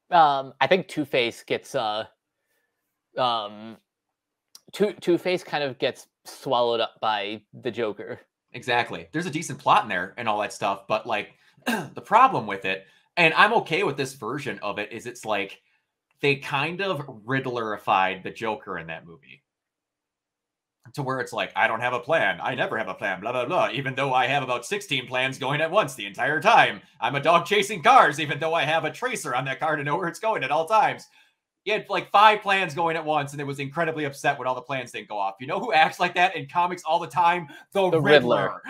Speaker 2: I think Two-Face gets Two-Face kind of gets swallowed up by the Joker.
Speaker 1: Exactly. There's a decent plot in there and all that stuff, but like the problem with it, and I'm okay with this version of it, is it's like they kind of Riddlerified the Joker in that movie. To where it's like, I don't have a plan. I never have a plan, blah, blah, blah. Even though I have about 16 plans going at once the entire time. I'm a dog chasing cars, even though I have a tracer on that car to know where it's going at all times. He had like 5 plans going at once, and it was incredibly upset when all the plans didn't go off. You know who acts like that in comics all the time? The Riddler.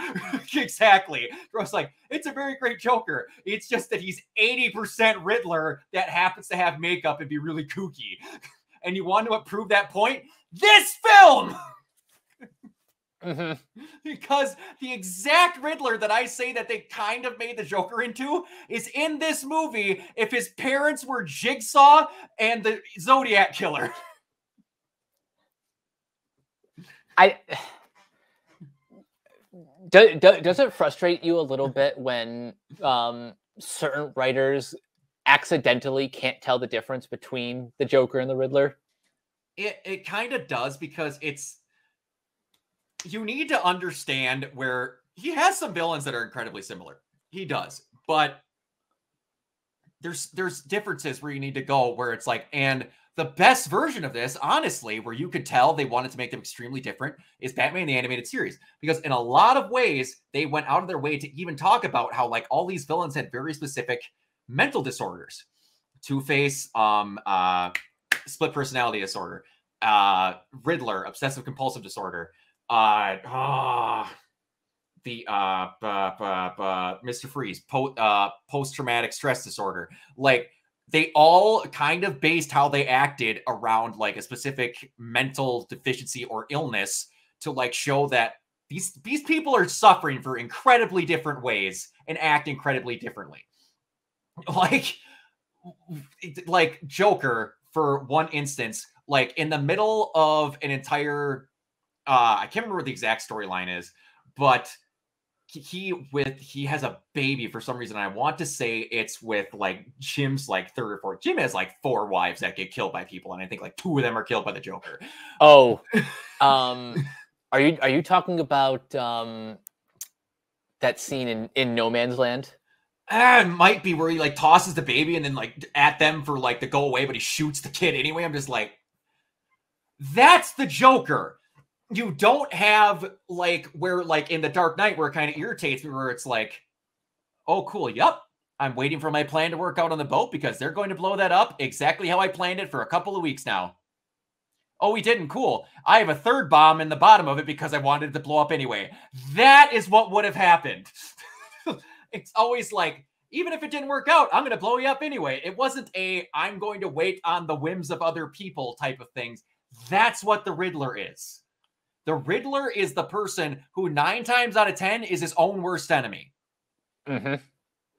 Speaker 1: Exactly. I was like, it's a very great Joker. It's just that he's 80% Riddler that happens to have makeup and be really kooky. And you want to prove that point? This film! Because the exact Riddler that I say that they kind of made the Joker into is in this movie if his parents were Jigsaw and the Zodiac Killer.
Speaker 2: Does it frustrate you a little bit when certain writers accidentally can't tell the difference between the Joker and the Riddler?
Speaker 1: It kind of does, because you need to understand where he has some villains that are incredibly similar. He does, but there's differences where you need to go where it's like, and the best version of this, honestly, where you could tell they wanted to make them extremely different, is Batman the Animated Series. Because in a lot of ways, they went out of their way to even talk about how like all these villains had very specific mental disorders. Two-Face, split personality disorder, Riddler, obsessive compulsive disorder, Mr. Freeze, post-traumatic stress disorder. Like, they all kind of based how they acted around like a specific mental deficiency or illness to like show that these people are suffering for incredibly different ways and act incredibly differently. Like Joker, for one instance, like in the middle of an entire I can't remember what the exact storyline is, but he has a baby for some reason. I want to say it's with like Jim's like 3rd or 4th. Jim has like 4 wives that get killed by people, and I think like 2 of them are killed by the Joker.
Speaker 2: Oh, are you talking about that scene in No Man's Land?
Speaker 1: It might be where he like tosses the baby and then like at them for like to go away, but he shoots the kid anyway. I'm just like, That's the Joker. You don't have like where like in the Dark Knight where it kind of irritates me where it's like, oh cool, yep. I'm waiting for my plan to work out on the boat because they're going to blow that up exactly how I planned it for a couple of weeks now. Oh, we didn't. Cool. I have a third bomb in the bottom of it because I wanted it to blow up anyway. That is what would have happened. It's always like, even if it didn't work out, I'm going to blow you up anyway. It wasn't a, I'm going to wait on the whims of other people type of things. That's what the Riddler is. The Riddler is the person who 9 times out of 10 is his own worst enemy.
Speaker 2: Mm-hmm.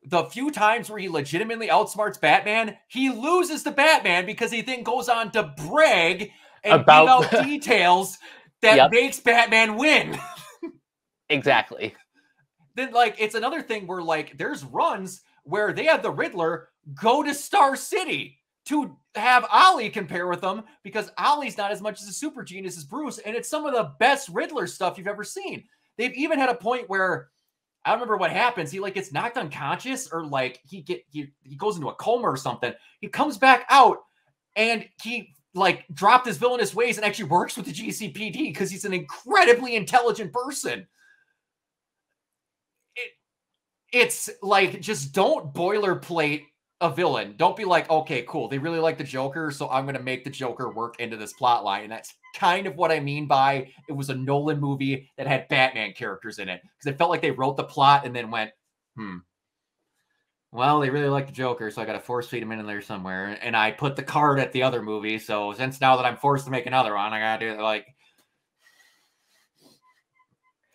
Speaker 1: The few times where he legitimately outsmarts Batman, he loses to Batman because he then goes on to brag and give out details that makes Batman win.
Speaker 2: Exactly.
Speaker 1: Then, like, it's another thing where, like, there's runs where they have the Riddler go to Star City to have Ollie compare with them because Ollie's not as much as a super genius as Bruce, and it's some of the best Riddler stuff you've ever seen. They've even had a point where, I don't remember what happens. He, like, gets knocked unconscious or, like, he goes into a coma or something. He comes back out, and he, like, dropped his villainous ways and actually works with the GCPD because he's an incredibly intelligent person. It's like, just don't boilerplate a villain. Don't be like, okay, cool. They really like the Joker, so I'm going to make the Joker work into this plot line. And that's kind of what I mean by it was a Nolan movie that had Batman characters in it. Because it felt like they wrote the plot and then went, well, they really like the Joker, so I got to force feed him in there somewhere. And I put the card at the other movie, so since now that I'm forced to make another one, I got to do it like...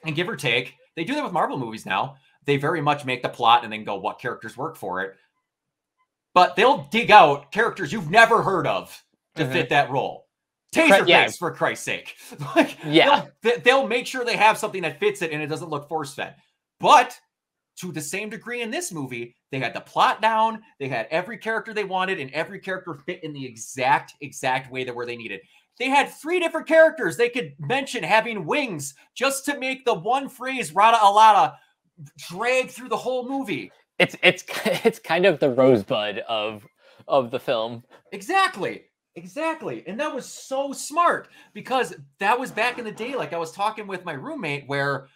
Speaker 1: And give or take, they do that with Marvel movies now. They very much make the plot and then go, what characters work for it? But they'll dig out characters you've never heard of to fit that role. Taserface, for Christ's sake. Like, they'll make sure they have something that fits it and it doesn't look force-fed. But to the same degree in this movie, they had the plot down, they had every character they wanted, and every character fit in the exact way that where they needed. They had 3 different characters they could mention having wings just to make the one phrase Rada Alada drag through the whole movie.
Speaker 2: It's kind of the rosebud of the film.
Speaker 1: Exactly. And that was so smart because that was back in the day. Like I was talking with my roommate where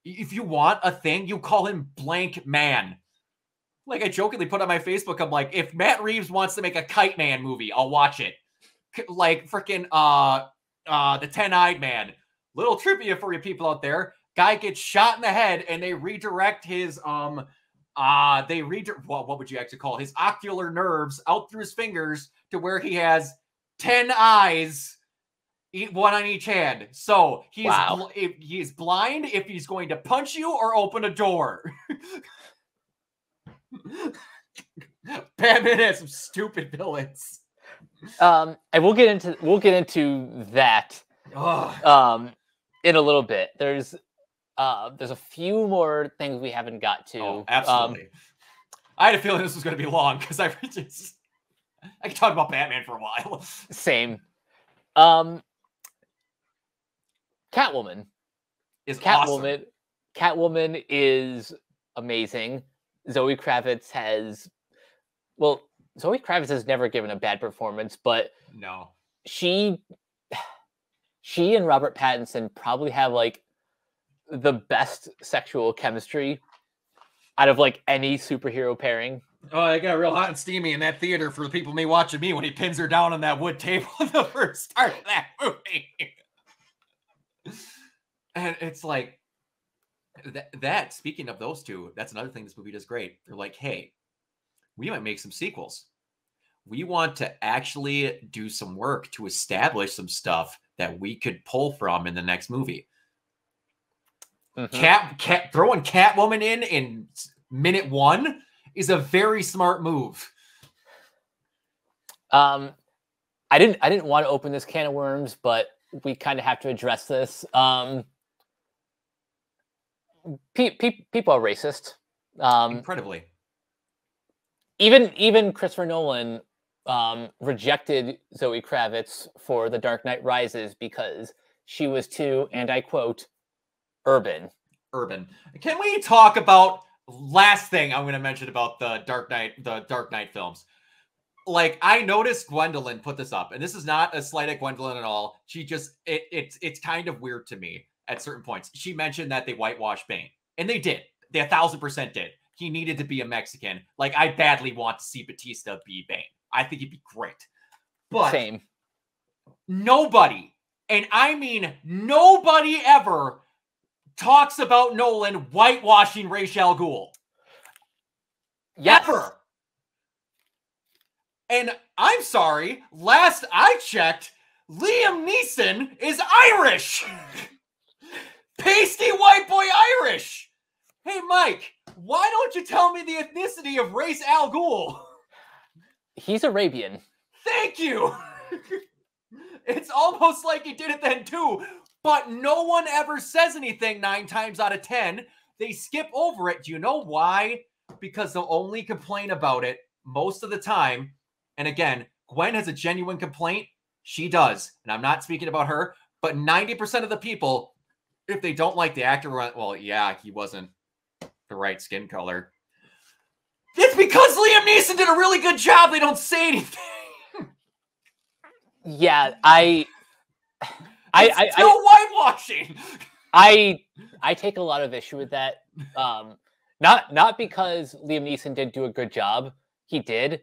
Speaker 1: if you want a thing, you call him blank man. Like I jokingly put on my Facebook, I'm like, if Matt Reeves wants to make a Kite Man movie, I'll watch it. Like freaking the 10-Eyed Man. Little trivia for you people out there. Guy gets shot in the head and they redirect his what would you actually call it? His ocular nerves out through his fingers to where he has 10 eyes, one on each hand. So he's blind if he's going to punch you or open a door. Batman has some stupid villains.
Speaker 2: And we'll get into that in a little bit. There's a few more things we haven't got to.
Speaker 1: Oh, absolutely. I had a feeling this was going to be long because I can talk about Batman for a while.
Speaker 2: Same. Catwoman
Speaker 1: is awesome.
Speaker 2: Catwoman is amazing. Zoe Kravitz has never given a bad performance, but
Speaker 1: no,
Speaker 2: she and Robert Pattinson probably have like the best sexual chemistry out of like any superhero pairing.
Speaker 1: Oh, I got real hot and steamy in that theater for the people watching me when he pins her down on that wood table in the first start of that movie. And it's like that speaking of those two, that's another thing this movie does great. They're like, hey, we might make some sequels. We want to actually do some work to establish some stuff that we could pull from in the next movie. Throwing Catwoman in minute 1 is a very smart move.
Speaker 2: I didn't want to open this can of worms, but we kind of have to address this. People are racist.
Speaker 1: Incredibly.
Speaker 2: Even Christopher Nolan rejected Zoe Kravitz for The Dark Knight Rises because she was too, and I quote, urban. Can we talk about last thing I'm going to mention about the Dark Knight films?
Speaker 1: like, I noticed Gwendolyn put this up, and this is not a slight at Gwendolyn at all. She just, it's kind of weird to me at certain points. She mentioned that they whitewashed Bane, and they did. They 1,000% did. He needed to be a Mexican. Like, I badly want to see Batista be Bane. I think he'd be great. But
Speaker 2: Same.
Speaker 1: Nobody, and I mean nobody ever talks about Nolan whitewashing Ra's al Ghul.
Speaker 2: Yes.
Speaker 1: Ever. And I'm sorry, last I checked, Liam Neeson is Irish. Pasty white boy Irish. Hey, Mike, why don't you tell me the ethnicity of Ra's al Ghul?
Speaker 2: He's Arabian.
Speaker 1: Thank you. It's almost like he did it then too, but no one ever says anything 9 times out of 10. They skip over it. Do you know why? Because they'll only complain about it most of the time. And again, Gwen has a genuine complaint. She does. And I'm not speaking about her, but 90% of the people, if they don't like the actor, well, yeah, he wasn't the right skin color. It's because Liam Neeson did a really good job. They don't say anything.
Speaker 2: Yeah, I
Speaker 1: whitewashing.
Speaker 2: I take a lot of issue with that. Not because Liam Neeson didn't do a good job. He did,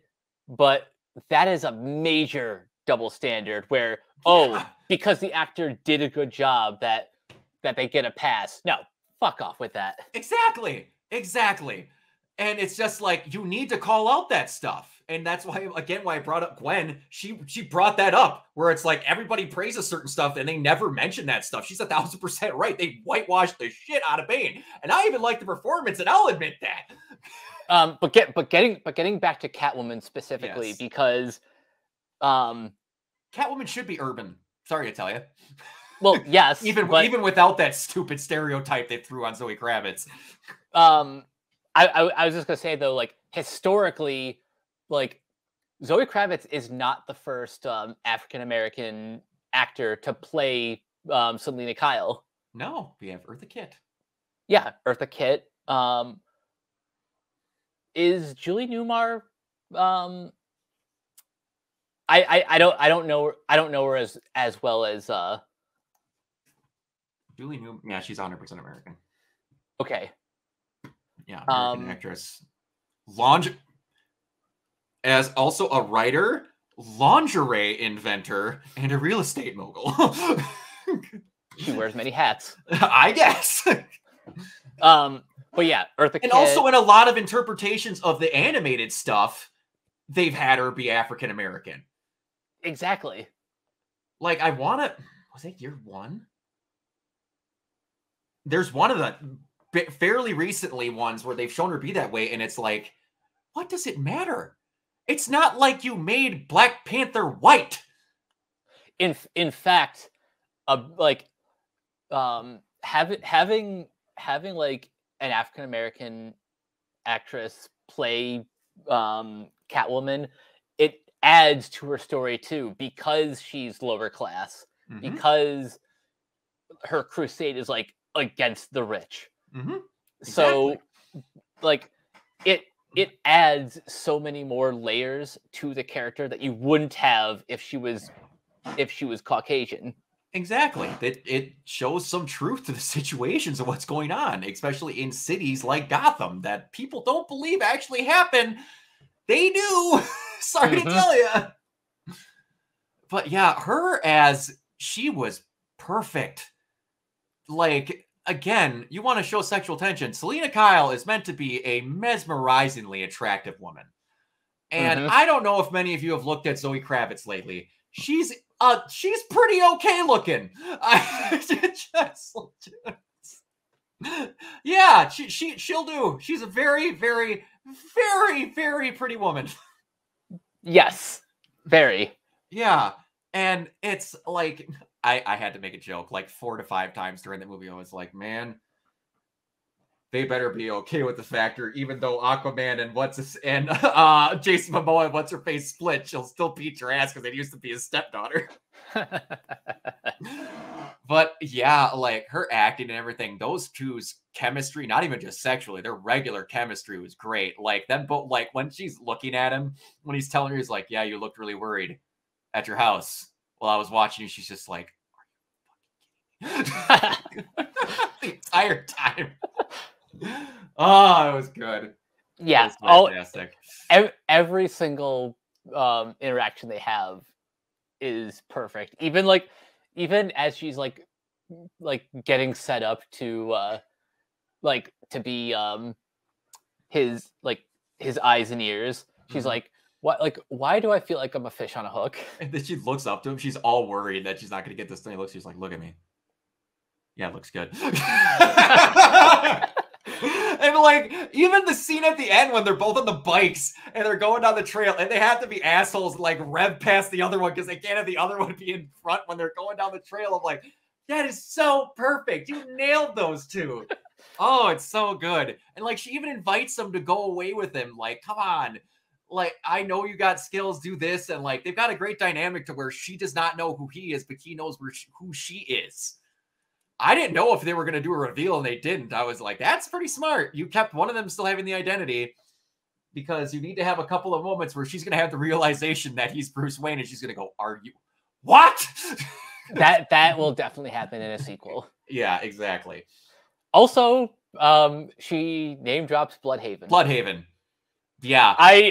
Speaker 2: but that is a major double standard where, because the actor did a good job that they get a pass. No, fuck off with that.
Speaker 1: Exactly. And it's just like, you need to call out that stuff. And that's why, again, why I brought up Gwen. She brought that up, where it's like everybody praises certain stuff and they never mention that stuff. She's 1,000% right. They whitewashed the shit out of Bane. And I even like the performance, and I'll admit that.
Speaker 2: But getting back to Catwoman specifically,
Speaker 1: Yes.
Speaker 2: because
Speaker 1: Catwoman should be urban. Sorry to tell you.
Speaker 2: Well, yes.
Speaker 1: even without that stupid stereotype they threw on Zoe Kravitz.
Speaker 2: I was just gonna say though, like historically, like Zoe Kravitz is not the first African American actor to play Selena Kyle.
Speaker 1: No, we have Eartha Kitt.
Speaker 2: Yeah, Eartha Kitt. Is Julie Newmar? I don't know her as well as
Speaker 1: Julie Newmar. Yeah, she's 100% American.
Speaker 2: Okay.
Speaker 1: Yeah, American actress. As also a writer, lingerie inventor, and a real estate mogul.
Speaker 2: She wears many hats.
Speaker 1: I guess.
Speaker 2: But yeah, Eartha Kitt.
Speaker 1: And also in a lot of interpretations of the animated stuff, they've had her be African American.
Speaker 2: Exactly.
Speaker 1: Like, was it year 1? There's one of the fairly recently ones where they've shown her be that way, and it's like, what does it matter? It's not like you made Black Panther white.
Speaker 2: In fact, having like an African American actress play Catwoman, it adds to her story too, because she's lower class, because her crusade is like against the rich.
Speaker 1: Exactly.
Speaker 2: So like it adds so many more layers to the character that you wouldn't have if she was Caucasian.
Speaker 1: Exactly. It shows some truth to the situations of what's going on, especially in cities like Gotham that people don't believe actually happen. They do. Sorry to tell you. But yeah, she was perfect. Like, again, you want to show sexual tension. Selena Kyle is meant to be a mesmerizingly attractive woman. And I don't know if many of you have looked at Zoe Kravitz lately. She's pretty okay looking. Yeah, she'll do. She's a very, very, very, very pretty woman.
Speaker 2: Yes, very.
Speaker 1: Yeah, and it's like, I had to make a joke like 4 to 5 times during the movie. I was like, man, they better be okay with the factor, even though Aquaman and Jason Momoa and what's her face split, she'll still beat your ass because it used to be his stepdaughter. But yeah, like her acting and everything, those two's chemistry, not even just sexually, their regular chemistry was great. Like them both, like when she's looking at him, when he's telling her, he's like, yeah, you looked really worried at your house while I was watching you. She's just like, the entire time. Oh, it was good.
Speaker 2: Yeah,
Speaker 1: it was fantastic.
Speaker 2: Every single interaction they have is perfect. Even as she's like getting set up to be his eyes and ears. She's like, what? Like, why do I feel like I'm a fish on a hook?
Speaker 1: And then she looks up to him. She's all worried that she's not going to get this thing. She's like, look at me. Yeah, it looks good. And like even the scene at the end when they're both on the bikes and they're going down the trail and they have to be assholes like rev past the other one because they can't have the other one be in front when they're going down the trail. I'm like, that is so perfect. You nailed those two. Oh, it's so good. And like she even invites them to go away with him. Like, come on. Like, I know you got skills, do this. And like they've got a great dynamic to where she does not know who he is, but he knows who she is. I didn't know if they were going to do a reveal and they didn't. I was like, that's pretty smart. You kept one of them still having the identity because you need to have a couple of moments where she's going to have the realization that he's Bruce Wayne and she's going to go, are you what?
Speaker 2: that will definitely happen in a sequel.
Speaker 1: Yeah, exactly.
Speaker 2: Also, she name drops Bloodhaven.
Speaker 1: Bloodhaven. Yeah.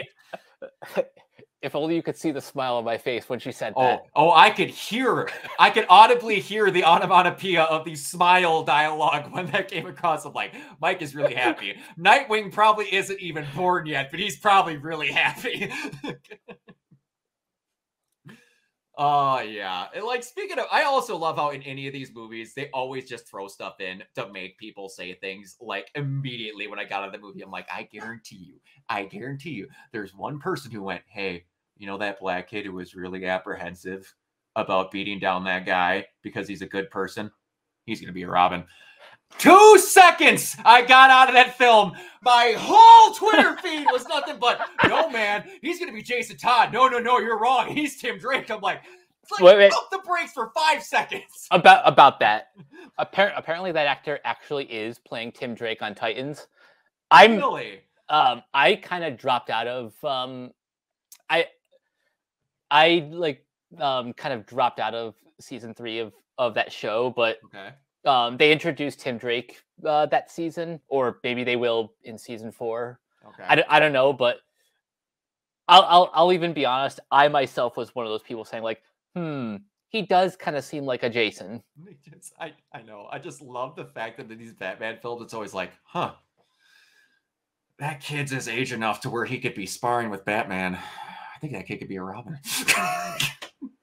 Speaker 2: If only you could see the smile on my face when she said that.
Speaker 1: Oh, I could audibly hear the onomatopoeia of the smile dialogue when that came across. I'm like, Mike is really happy. Nightwing probably isn't even born yet, but he's probably really happy. Oh, yeah. And like, speaking of, I also love how in any of these movies, they always just throw stuff in to make people say things like immediately when I got out of the movie. I'm like, I guarantee you, there's one person who went, hey, you know that black kid who was really apprehensive about beating down that guy because he's a good person? He's going to be a Robin. 2 seconds I got out of that film. My whole Twitter feed was nothing but, no, man, he's going to be Jason Todd. No, you're wrong. He's Tim Drake. I'm like, wait. Pump the brakes for 5 seconds.
Speaker 2: About that. Apparently that actor actually is playing Tim Drake on Titans.
Speaker 1: Really?
Speaker 2: I kind of dropped out of kind of dropped out of season 3 of that show, but
Speaker 1: okay.
Speaker 2: They introduced Tim Drake that season, or maybe they will in season 4.
Speaker 1: Okay.
Speaker 2: I don't know, but I'll even be honest. I myself was one of those people saying like, he does kind of seem like a Jason.
Speaker 1: I know. I just love the fact that in these Batman films, it's always like, that kid's his age enough to where he could be sparring with Batman. I think that kid could be a Robin.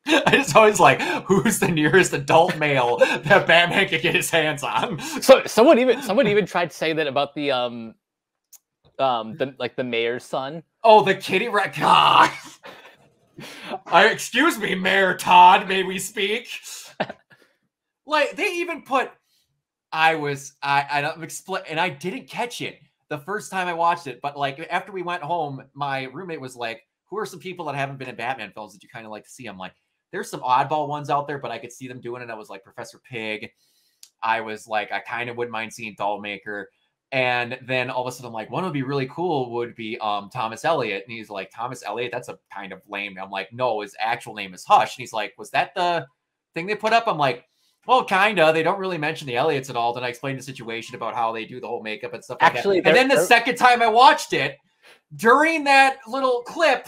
Speaker 1: I just always like, who's the nearest adult male that Batman could get his hands on?
Speaker 2: So someone even tried to say that about the mayor's son.
Speaker 1: Oh, the kitty rat. God. Excuse me, Mayor Todd. May we speak? Like they even put. I don't explain, and I didn't catch it the first time I watched it. But like after we went home, my roommate was like, "Who are some people that haven't been in Batman films that you kind of like to see?" I'm like, there's some oddball ones out there, but I could see them doing it. I was like Professor Pig. I was like, I kind of wouldn't mind seeing Dollmaker. And then all of a sudden, I'm like, one would be really cool would be Thomas Elliott. And he's like, Thomas Elliott? That's a kind of lame. I'm like, no, his actual name is Hush. And he's like, was that the thing they put up? I'm like, well, kind of. They don't really mention the Elliots at all. Then I explained the situation about how they do the whole makeup and stuff like that. And then the second time I watched it, during that little clip,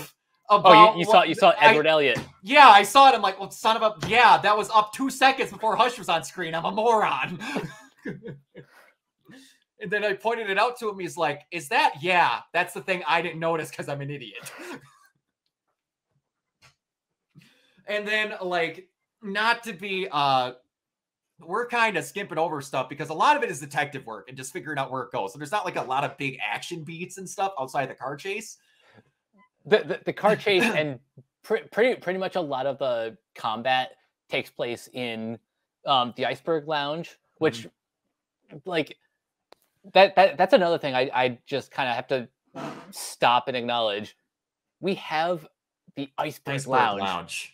Speaker 2: you saw Edward Elliott.
Speaker 1: Yeah, I saw it. I'm like, well, son of a... Yeah, that was up 2 seconds before Hush was on screen. I'm a moron. And then I pointed it out to him. He's like, is that... Yeah, that's the thing I didn't notice because I'm an idiot. And then, like, not to be... we're kind of skimping over stuff because a lot of it is detective work and just figuring out where it goes. So there's not like a lot of big action beats and stuff outside the car chase.
Speaker 2: The car chase and pretty much a lot of the combat takes place in the Iceberg Lounge, which like That's another thing I just kind of have to stop and acknowledge. We have the Iceberg Lounge.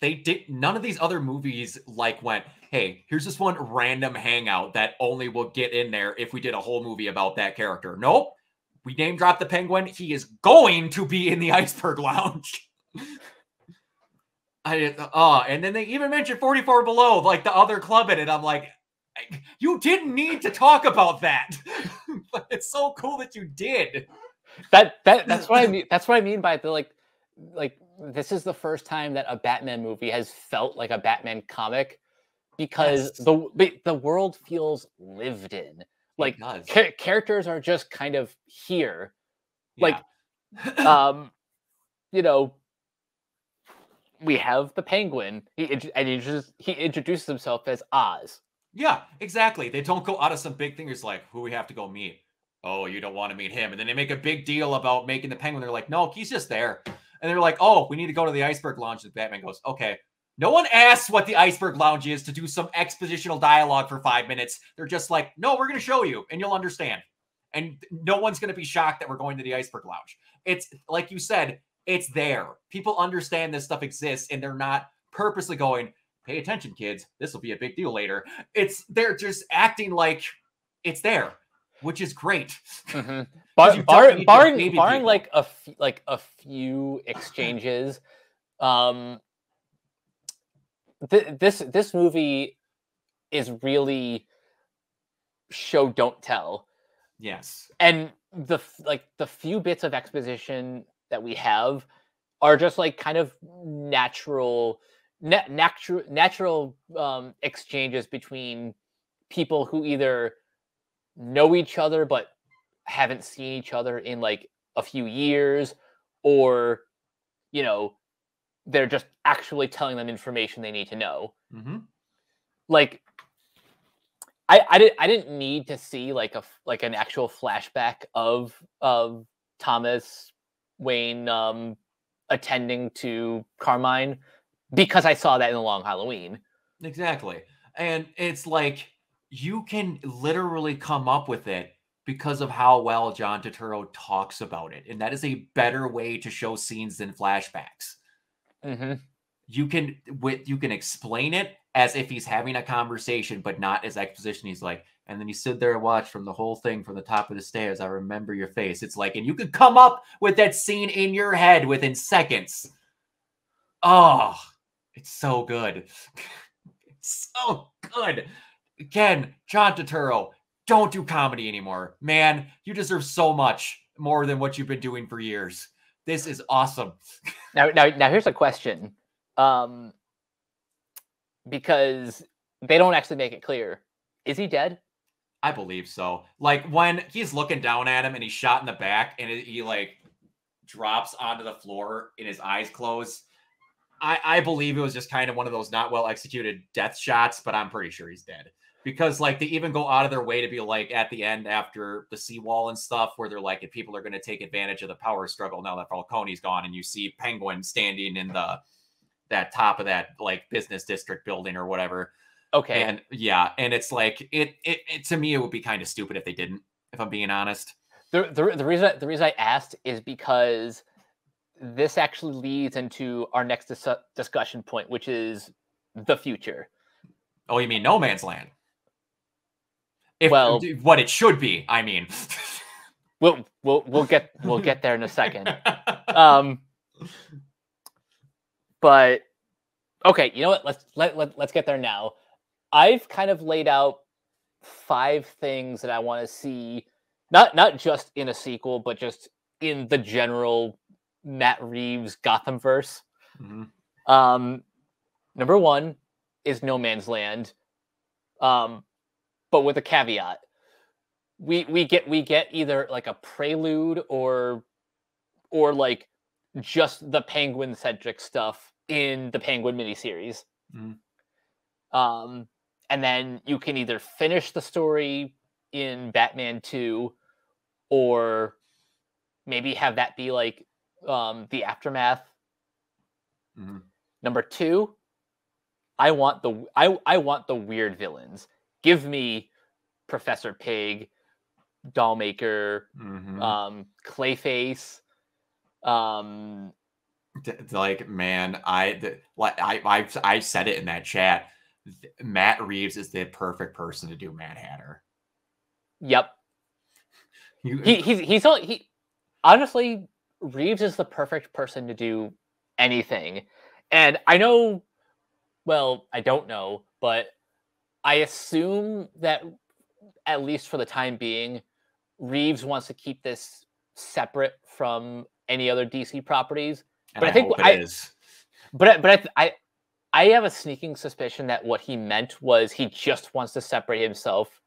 Speaker 1: They did none of these other movies like went, hey, here's this one random hangout that only will get in there if we did a whole movie about that character. Nope. We name dropped the Penguin. He is going to be in the Iceberg Lounge. And then they even mentioned 44 Below, like the other club in it. I'm like, you didn't need to talk about that. But it's so cool that you did.
Speaker 2: That's what I mean. That's what I mean by the like this is the first time that a Batman movie has felt like a Batman comic because the world feels lived in. Like characters are just kind of here.
Speaker 1: Yeah.
Speaker 2: Like you know, we have the Penguin. He introduces himself as Oz.
Speaker 1: Yeah, exactly. They don't go out of some big thing. It's like, who we have to go meet? Oh, you don't want to meet him. And then they make a big deal about making the Penguin. They're like, no, he's just there. And they're like, oh, we need to go to the Iceberg Lounge. And Batman goes, okay. No one asks what the Iceberg Lounge is to do some expositional dialogue for 5 minutes. They're just like, no, we're going to show you and you'll understand. And no one's going to be shocked that we're going to the Iceberg Lounge. It's like you said, it's there. People understand this stuff exists and they're not purposely going, pay attention, kids. This will be a big deal later. They're just acting like it's there, which is great.
Speaker 2: Mm-hmm. Barring like a few exchanges, this movie is really show don't tell.
Speaker 1: Yes,
Speaker 2: and the few bits of exposition that we have are just like kind of natural exchanges between people who either know each other but haven't seen each other in like a few years, or they're just actually telling them information they need to know.
Speaker 1: Mm-hmm.
Speaker 2: Like I didn't need to see like an actual flashback of Thomas Wayne attending to Carmine, because I saw that in The Long Halloween.
Speaker 1: Exactly. And it's like, you can literally come up with it because of how well John Turturro talks about it. And that is a better way to show scenes than flashbacks.
Speaker 2: Mm-hmm.
Speaker 1: You can explain it as if he's having a conversation, but not as exposition. He's like, and then you sit there and watch from the whole thing from the top of the stairs. I remember your face. It's like, and you could come up with that scene in your head within seconds. Oh, it's so good. It's so good. Again, John Turturro, don't do comedy anymore. Man, you deserve so much more than what you've been doing for years. This is awesome.
Speaker 2: Now here's a question. Because they don't actually make it clear. Is he dead?
Speaker 1: I believe so. Like when he's looking down at him and he's shot in the back and he like drops onto the floor and his eyes close. I believe it was just kind of one of those not well executed death shots, but I'm pretty sure he's dead. Because like they even go out of their way to be like at the end after the seawall and stuff where they're like, if people are going to take advantage of the power struggle now that Falcone's gone, and you see Penguin standing in that top of that like business district building or whatever.
Speaker 2: Okay.
Speaker 1: And yeah, and it's like it to me it would be kind of stupid if they didn't, if I'm being honest.
Speaker 2: The reason I asked is because this actually leads into our next discussion point, which is the future.
Speaker 1: Oh, you mean No Man's Land?
Speaker 2: Well,
Speaker 1: what it should be, I mean.
Speaker 2: we'll get there in a second. But okay, you know what? Let's get there now. I've kind of laid out 5 things that I want to see, not just in a sequel, but just in the general Matt Reeves Gothamverse.
Speaker 1: Mm-hmm.
Speaker 2: Number 1 is No Man's Land, but with a caveat. We get either like a prelude or like just the Penguin centric stuff in the Penguin miniseries.
Speaker 1: Mm-hmm.
Speaker 2: And then you can either finish the story in Batman 2, or maybe have that be like the aftermath.
Speaker 1: Mm-hmm.
Speaker 2: Number 2, I want the weird villains. Give me Professor Pig, Dollmaker, Clayface.
Speaker 1: Like, man, I said it in that chat. Matt Reeves is the perfect person to do Mad Hatter.
Speaker 2: Yep. He honestly, Reeves is the perfect person to do anything. And I know, well, I don't know, but I assume that at least for the time being, Reeves wants to keep this separate from any other DC properties.
Speaker 1: And
Speaker 2: but
Speaker 1: I think it is.
Speaker 2: But I have a sneaking suspicion that what he meant was he just wants to separate himself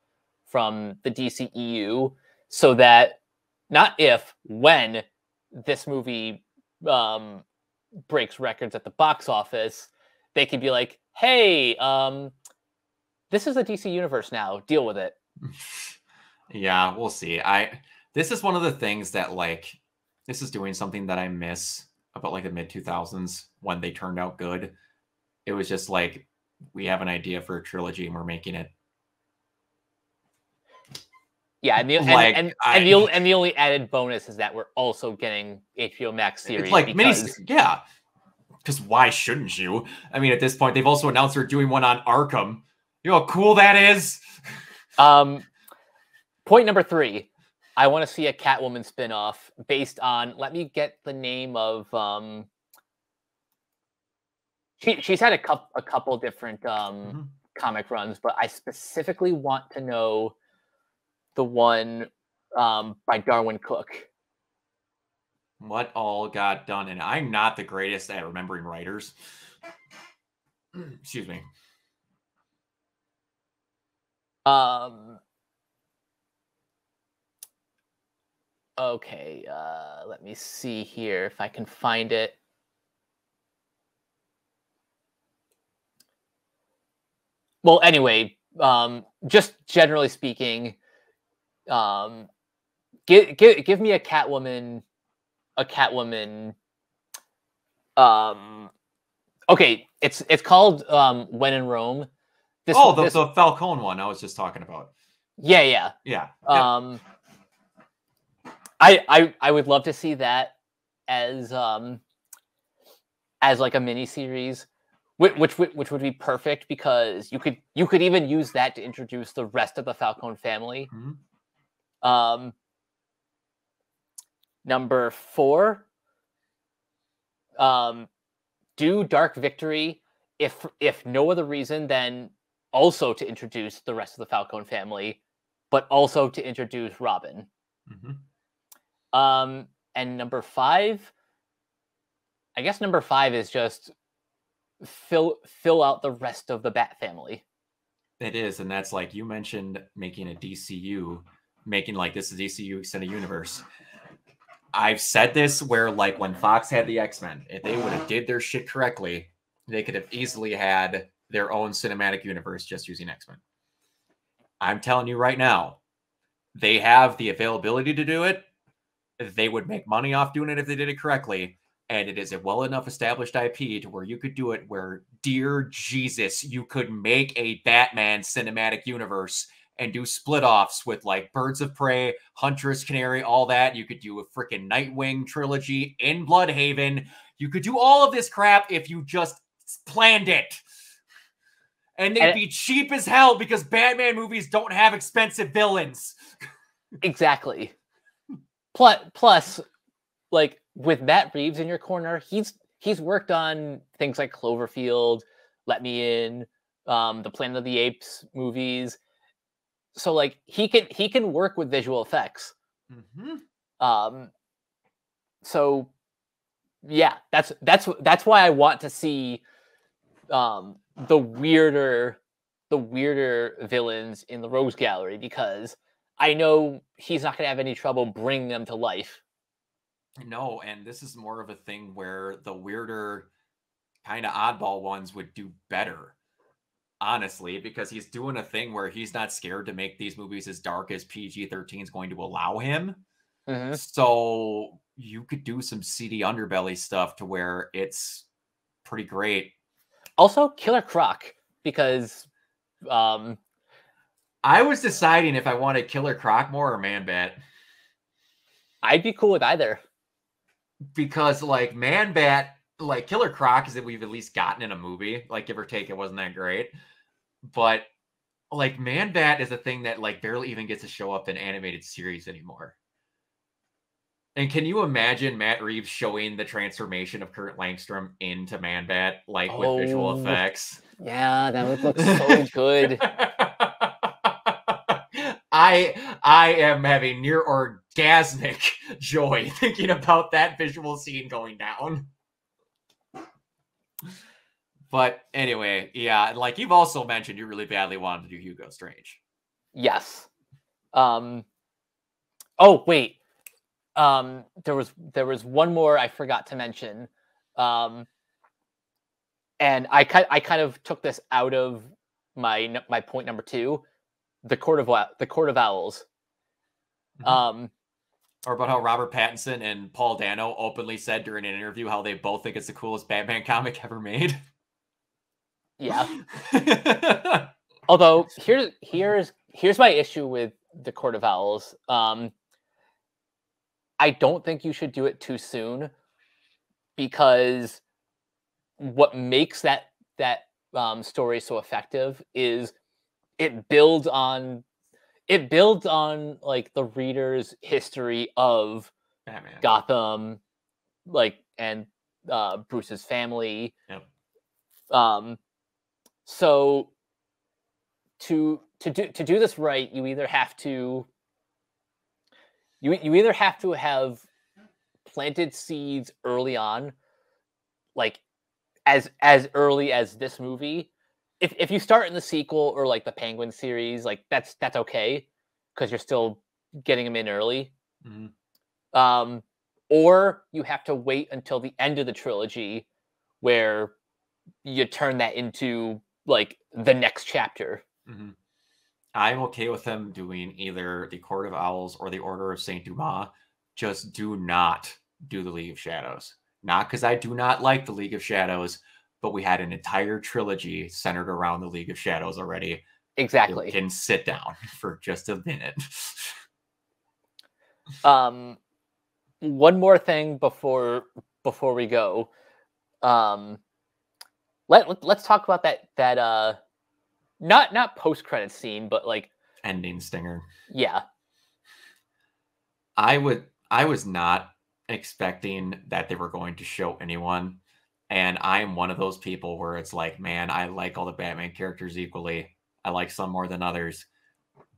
Speaker 2: from the DCEU so that not if, when this movie breaks records at the box office, they can be like, hey, this is the DC universe now. Deal with it.
Speaker 1: Yeah, we'll see. This is one of the things that, like, this is doing something that I miss about, like, the mid-2000s when they turned out good. It was just like, we have an idea for a trilogy and we're making it.
Speaker 2: Yeah, and the only added bonus is that we're also getting HBO Max series.
Speaker 1: It's like because why shouldn't you? I mean, at this point, they've also announced they're doing one on Arkham. You know how cool that is?
Speaker 2: Point number 3. I want to see a Catwoman spin-off based on, let me get the name of, she's had a couple different comic runs, but I specifically want to know the one by Darwin Cook.
Speaker 1: What all got done? And I'm not the greatest at remembering writers. Excuse me.
Speaker 2: Okay, let me see here if I can find it. Well, anyway, just generally speaking, give me a Catwoman. Okay, it's called When in Rome.
Speaker 1: The Falcone one I was just talking about.
Speaker 2: Yeah. I would love to see that as like a mini series, which would be perfect because you could even use that to introduce the rest of the Falcone family. Number 4, do Dark Victory if no other reason than also to introduce the rest of the Falcone family, but also to introduce Robin. And number 5, I guess number 5 is just fill out the rest of the Bat family.
Speaker 1: It is, and that's like you mentioned, making a DCU, making like this is DCU extended universe. I've said this where, like, when Fox had the X-Men, if they would have did their shit correctly, they could have easily had their own cinematic universe just using X-Men. I'm telling you right now, they have the availability to do it. They would make money off doing it if they did it correctly. And it is a well enough established IP to where you could do it where, dear Jesus, you could make a Batman cinematic universe and do split offs with like Birds of Prey, Huntress, Canary, all that. You could do a freaking Nightwing trilogy in Bloodhaven. You could do all of this crap if you just planned it. And they'd be cheap as hell because Batman movies don't have expensive villains.
Speaker 2: Exactly. Plus, like, with Matt Reeves in your corner, he's worked on things like Cloverfield, Let Me In, the Planet of the Apes movies. So like he can work with visual effects. So yeah, that's why I want to see the weirder villains in the Rogues Gallery, because I know he's not going to have any trouble bringing them to life.
Speaker 1: No, and this is more of a thing where the weirder kind of oddball ones would do better, honestly, because he's doing a thing where he's not scared to make these movies as dark as PG-13 is going to allow him. So you could do some seedy underbelly stuff to where it's pretty great.
Speaker 2: Also, Killer Croc, because
Speaker 1: I was deciding if I wanted Killer Croc more or Man Bat.
Speaker 2: I'd be cool with either.
Speaker 1: Because like Man Bat, like Killer Croc is that we've at least gotten in a movie. Like give or take, it wasn't that great. But like Man Bat is a thing that like barely even gets to show up in animated series anymore. And can you imagine Matt Reeves showing the transformation of Kurt Langstrom into Man Bat, like with visual effects?
Speaker 2: Yeah, that would look so good.
Speaker 1: I am having near orgasmic joy thinking about that visual scene going down. But anyway, yeah, like you've also mentioned, you really badly wanted to do Hugo Strange.
Speaker 2: Yes. Oh wait. There was one more I forgot to mention. And I kind of took this out of my point number 2, the Court of Owls.
Speaker 1: Mm-hmm. Or about how Robert Pattinson and Paul Dano openly said during an interview how they both think it's the coolest Batman comic ever made.
Speaker 2: Yeah. Although here's my issue with the Court of Owls. I don't think you should do it too soon, because what makes that story so effective is it builds on like the reader's history of
Speaker 1: Batman,
Speaker 2: Gotham, like, and Bruce's family.
Speaker 1: Yep.
Speaker 2: So to do this right, you either have to have planted seeds early on, like as early as this movie. If you start in the sequel or like the Penguin series, like that's okay, because you're still getting them in early.
Speaker 1: Mm-hmm.
Speaker 2: Or you have to wait until the end of the trilogy, where you turn that into like the next chapter.
Speaker 1: Mm-hmm. I'm okay with them doing either the Court of Owls or the Order of Saint Dumas. Just do not do the League of Shadows. Not because I do not like the League of Shadows, but we had an entire trilogy centered around the League of Shadows already.
Speaker 2: Exactly.
Speaker 1: You can sit down for just a minute.
Speaker 2: One more thing before we go. Let's talk about that not post-credit scene, but like
Speaker 1: ending stinger.
Speaker 2: Yeah.
Speaker 1: I was not expecting that they were going to show anyone. And I am one of those people where it's like, man, I like all the Batman characters equally. I like some more than others.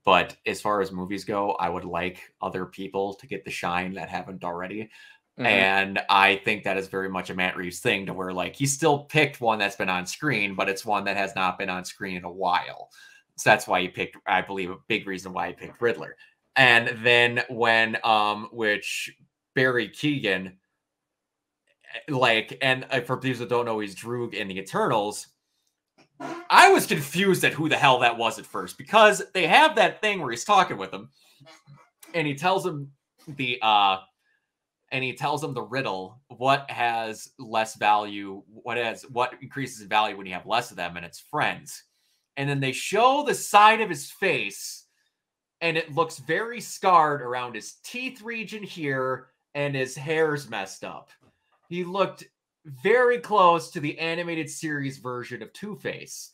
Speaker 1: But as far as movies go, I would like other people to get the shine that haven't already. Mm-hmm. And I think that is very much a Matt Reeves thing, to where like he still picked one that's been on screen, but it's one that has not been on screen in a while. So that's why he picked, I believe, a big reason why he picked Riddler. And then when which Barry Keoghan, like, and for those that don't know, he's Droog in the Eternals. I was confused at who the hell that was at first, because they have that thing where he's talking with him and he tells him the riddle, what has less value, what increases in value when you have less of them, and it's friends. And then they show the side of his face, and it looks very scarred around his teeth region here, and his hair's messed up. He looked very close to the animated series version of Two-Face.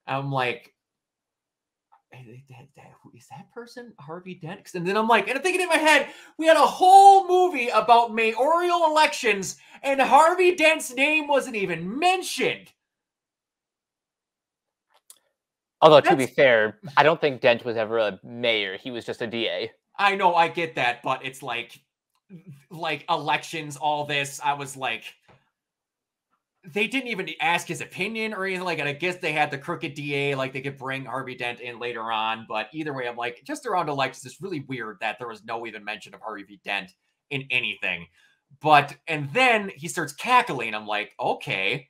Speaker 1: I'm like, is that person Harvey Dent? And then I'm like, and I'm thinking in my head, we had a whole movie about mayoral elections, and Harvey Dent's name wasn't even mentioned.
Speaker 2: Although, to be fair, I don't think Dent was ever a mayor. He was just a DA.
Speaker 1: I know, I get that, but it's like elections, all this. I was like, they didn't even ask his opinion or anything like that. I guess they had the crooked DA, like they could bring Harvey Dent in later on. But either way, I'm like, just around elections, it's really weird that there was no even mention of Harvey Dent in anything. But, and then he starts cackling. I'm like, okay,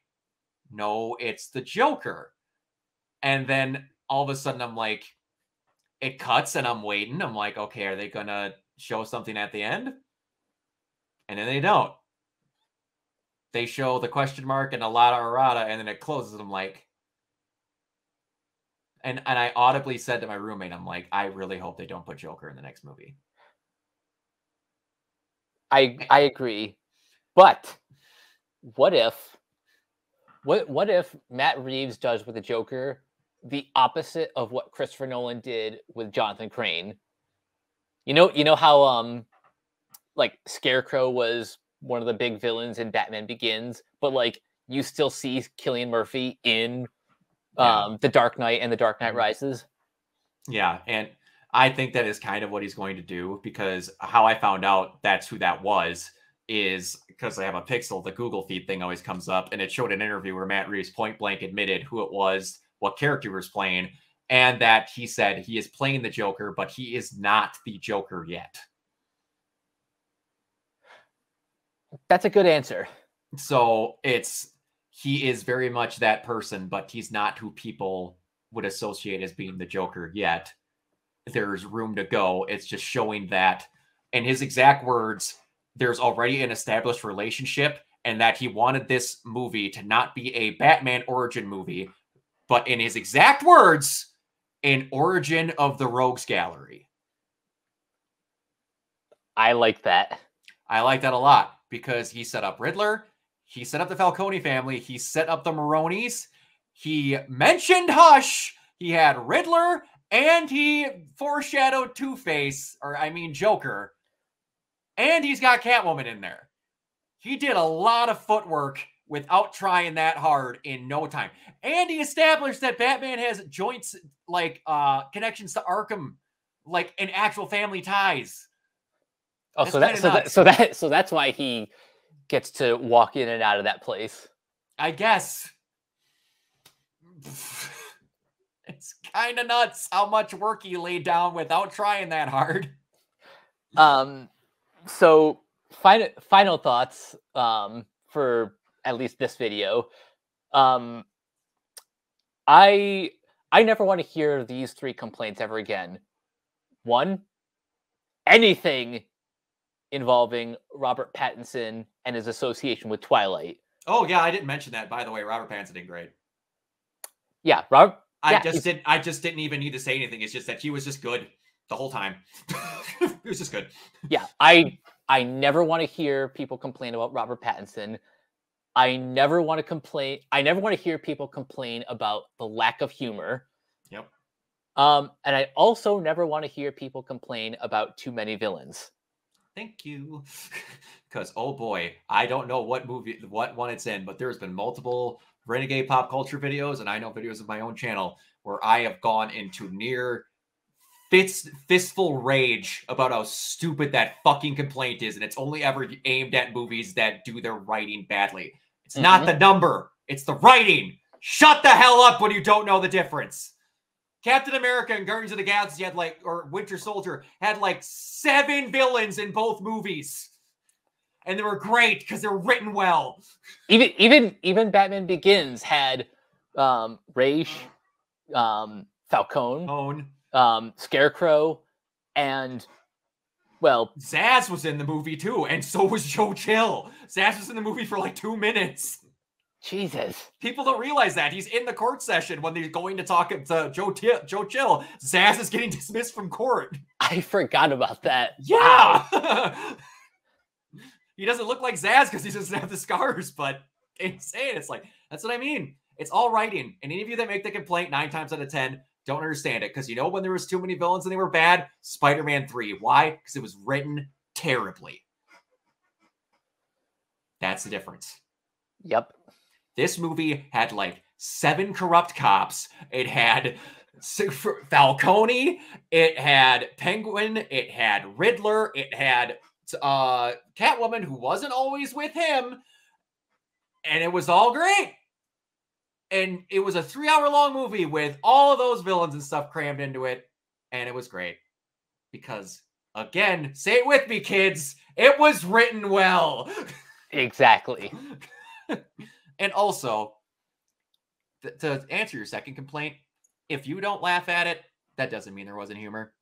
Speaker 1: no, it's the Joker. And then all of a sudden I'm like, it cuts and I'm waiting. I'm like, okay, are they going to show something at the end? And then they don't. They show the question mark and a lot of errata, and then it closes. I'm like, And I audibly said to my roommate, I'm like, I really hope they don't put Joker in the next movie.
Speaker 2: I agree. But what if Matt Reeves does with the Joker the opposite of what Christopher Nolan did with Jonathan Crane? You know how like Scarecrow was one of the big villains in Batman Begins, but like you still see Cillian Murphy in The Dark Knight and The Dark Knight Rises.
Speaker 1: Yeah, and I think that is kind of what he's going to do, because how I found out that's who that was is because I have a Pixel, the Google feed thing always comes up, and it showed an interview where Matt Reeves point blank admitted who it was, what character he was playing, and that he said he is playing the Joker, but he is not the Joker yet.
Speaker 2: That's a good answer.
Speaker 1: So he is very much that person, but he's not who people would associate as being the Joker yet. There's room to go. It's just showing that, in his exact words, there's already an established relationship, and that he wanted this movie to not be a Batman origin movie, but in his exact words, an origin of the Rogues Gallery.
Speaker 2: I like that.
Speaker 1: I like that a lot, because he set up Riddler, he set up the Falcone family, he set up the Maronis, he mentioned Hush, he had Riddler, and he foreshadowed Two-Face, or I mean Joker, and he's got Catwoman in there. He did a lot of footwork without trying that hard in no time. And he established that Batman has joints, like connections to Arkham, like in actual family ties.
Speaker 2: Oh, so that's why he gets to walk in and out of that place.
Speaker 1: I guess. It's kind of nuts how much work he laid down without trying that hard.
Speaker 2: So final thoughts for at least this video. I never want to hear these 3 complaints ever again. 1, anything involving Robert Pattinson and his association with Twilight.
Speaker 1: Oh yeah, I didn't mention that, by the way. Robert Pattinson did great.
Speaker 2: Yeah, Robert.
Speaker 1: I just didn't even need to say anything. It's just that he was just good the whole time. He was just good.
Speaker 2: Yeah, I never want to hear people complain about Robert Pattinson. I never want to hear people complain about the lack of humor.
Speaker 1: Yep.
Speaker 2: And I also never want to hear people complain about too many villains.
Speaker 1: Thank you. Because, oh boy, I don't know what one it's in, but there's been multiple Renegade pop culture videos, and I know videos of my own channel where I have gone into near fistful rage about how stupid that fucking complaint is, and it's only ever aimed at movies that do their writing badly. It's not the number, it's the writing. Shut the hell up when you don't know the difference. Captain America and Guardians of the Galaxy had or Winter Soldier had 7 villains in both movies. And they were great because they were written well.
Speaker 2: Even Batman Begins had Raish, Falcone, Scarecrow, and
Speaker 1: Zsasz was in the movie too, and so was Joe Chill. Zsasz was in the movie for 2 minutes.
Speaker 2: Jesus.
Speaker 1: People don't realize that. He's in the court session when they're going to talk to Joe Chill. Zsasz is getting dismissed from court.
Speaker 2: I forgot about that.
Speaker 1: Yeah. Wow. He doesn't look like Zsasz because he doesn't have the scars, but insane. It's that's what I mean. It's all writing. And any of you that make the complaint 9 times out of 10 don't understand it. Because when there was too many villains and they were bad? Spider-Man 3. Why? Because it was written terribly. That's the difference.
Speaker 2: Yep.
Speaker 1: This movie had 7 corrupt cops. It had Falcone. It had Penguin. It had Riddler. It had Catwoman, who wasn't always with him. And it was all great. And it was a 3-hour-long movie with all of those villains and stuff crammed into it. And it was great. Because, again, say it with me, kids, it was written well.
Speaker 2: Exactly.
Speaker 1: And also, to answer your second complaint, if you don't laugh at it, that doesn't mean there wasn't humor.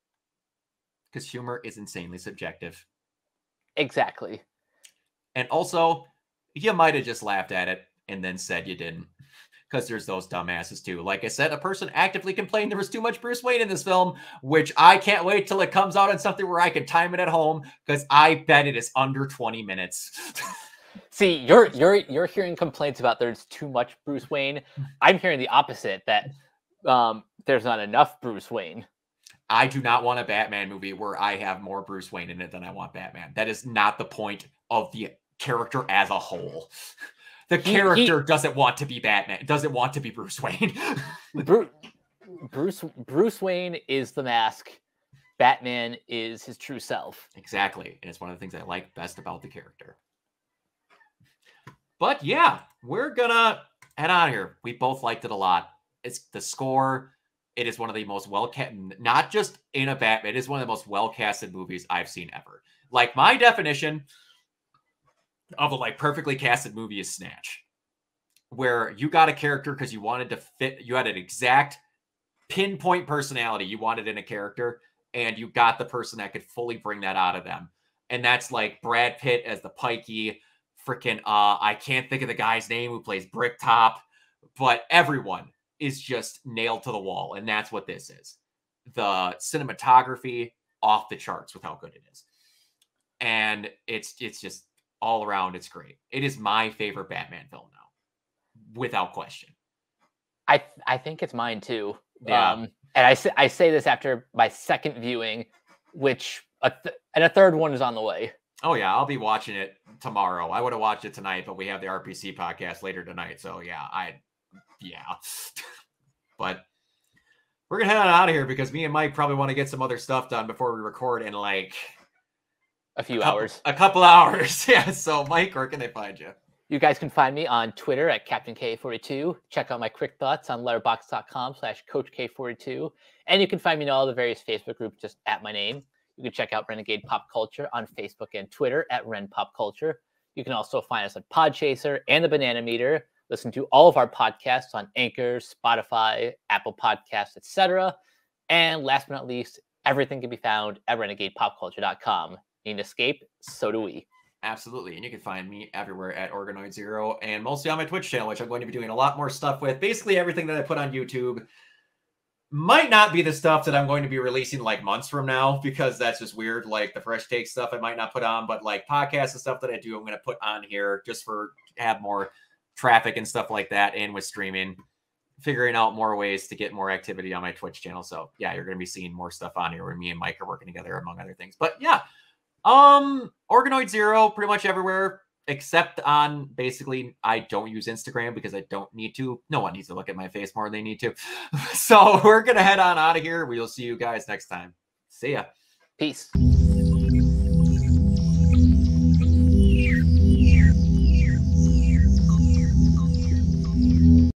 Speaker 1: Because humor is insanely subjective.
Speaker 2: Exactly.
Speaker 1: And also, you might have just laughed at it and then said you didn't. because there's those dumbasses too. Like I said, a person actively complained there was too much Bruce Wayne in this film, which I can't wait till it comes out on something where I can time it at home, because I bet it is under 20 minutes.
Speaker 2: See, you're hearing complaints about there's too much Bruce Wayne. I'm hearing the opposite, that there's not enough Bruce Wayne.
Speaker 1: I do not want a Batman movie where I have more Bruce Wayne in it than I want Batman. That is not the point of the character as a whole. The character doesn't want to be Batman. Doesn't want to be Bruce Wayne.
Speaker 2: Bruce Wayne is the mask. Batman is his true self.
Speaker 1: Exactly. And it's one of the things I like best about the character. But yeah, we're gonna head on here. We both liked it a lot. It's the score. It is one of the most well-cast, not just in a Batman, it is one of the most well-casted movies I've seen ever. Like, my definition of a like perfectly casted movie is Snatch, where you got a character because you wanted to fit, you had an exact pinpoint personality you wanted in a character, and you got the person that could fully bring that out of them. And that's like Brad Pitt as the Pikey, freaking I can't think of the guy's name who plays Bricktop, but everyone is just nailed to the wall, and that's what this is. The cinematography off the charts with how good it is, and it's just all around, it's great. It is my favorite Batman film now, without question.
Speaker 2: I think it's mine too.
Speaker 1: Yeah.
Speaker 2: And I say this after my second viewing, which and a third one is on the way.
Speaker 1: Oh yeah, I'll be watching it tomorrow. I would have watched it tonight, but we have the RPC podcast later tonight, so yeah, but we're gonna head on out of here because me and Mike probably want to get some other stuff done before we record in like
Speaker 2: a couple
Speaker 1: hours. Yeah. So Mike, where can they find you?
Speaker 2: You guys can find me on Twitter at Captain K42. Check out my quick thoughts on letterboxd.com/CoachK42. And you can find me in all the various Facebook groups just at my name. You can check out Renegade Pop Culture on Facebook and Twitter at Ren Pop Culture. You can also find us on Podchaser and the Banana Meter. Listen to all of our podcasts on Anchor, Spotify, Apple Podcasts, etc. And last but not least, everything can be found at renegadepopculture.com. Need an escape? So do we.
Speaker 1: Absolutely. And you can find me everywhere at Organoid Zero, and mostly on my Twitch channel, which I'm going to be doing a lot more stuff with. Basically everything that I put on YouTube might not be the stuff that I'm going to be releasing like months from now, because that's just weird. Like the fresh take stuff I might not put on, but like podcasts and stuff that I do, I'm going to put on here just for have more traffic and stuff like that. And with streaming, figuring out more ways to get more activity on my Twitch channel. So yeah, you're going to be seeing more stuff on here where me and Mike are working together, among other things. But yeah, Organoid Zero pretty much everywhere except on basically I don't use Instagram because I don't need to. No one needs to look at my face more than they need to. So we're gonna head on out of here. We will see you guys next time. See ya.
Speaker 2: Peace.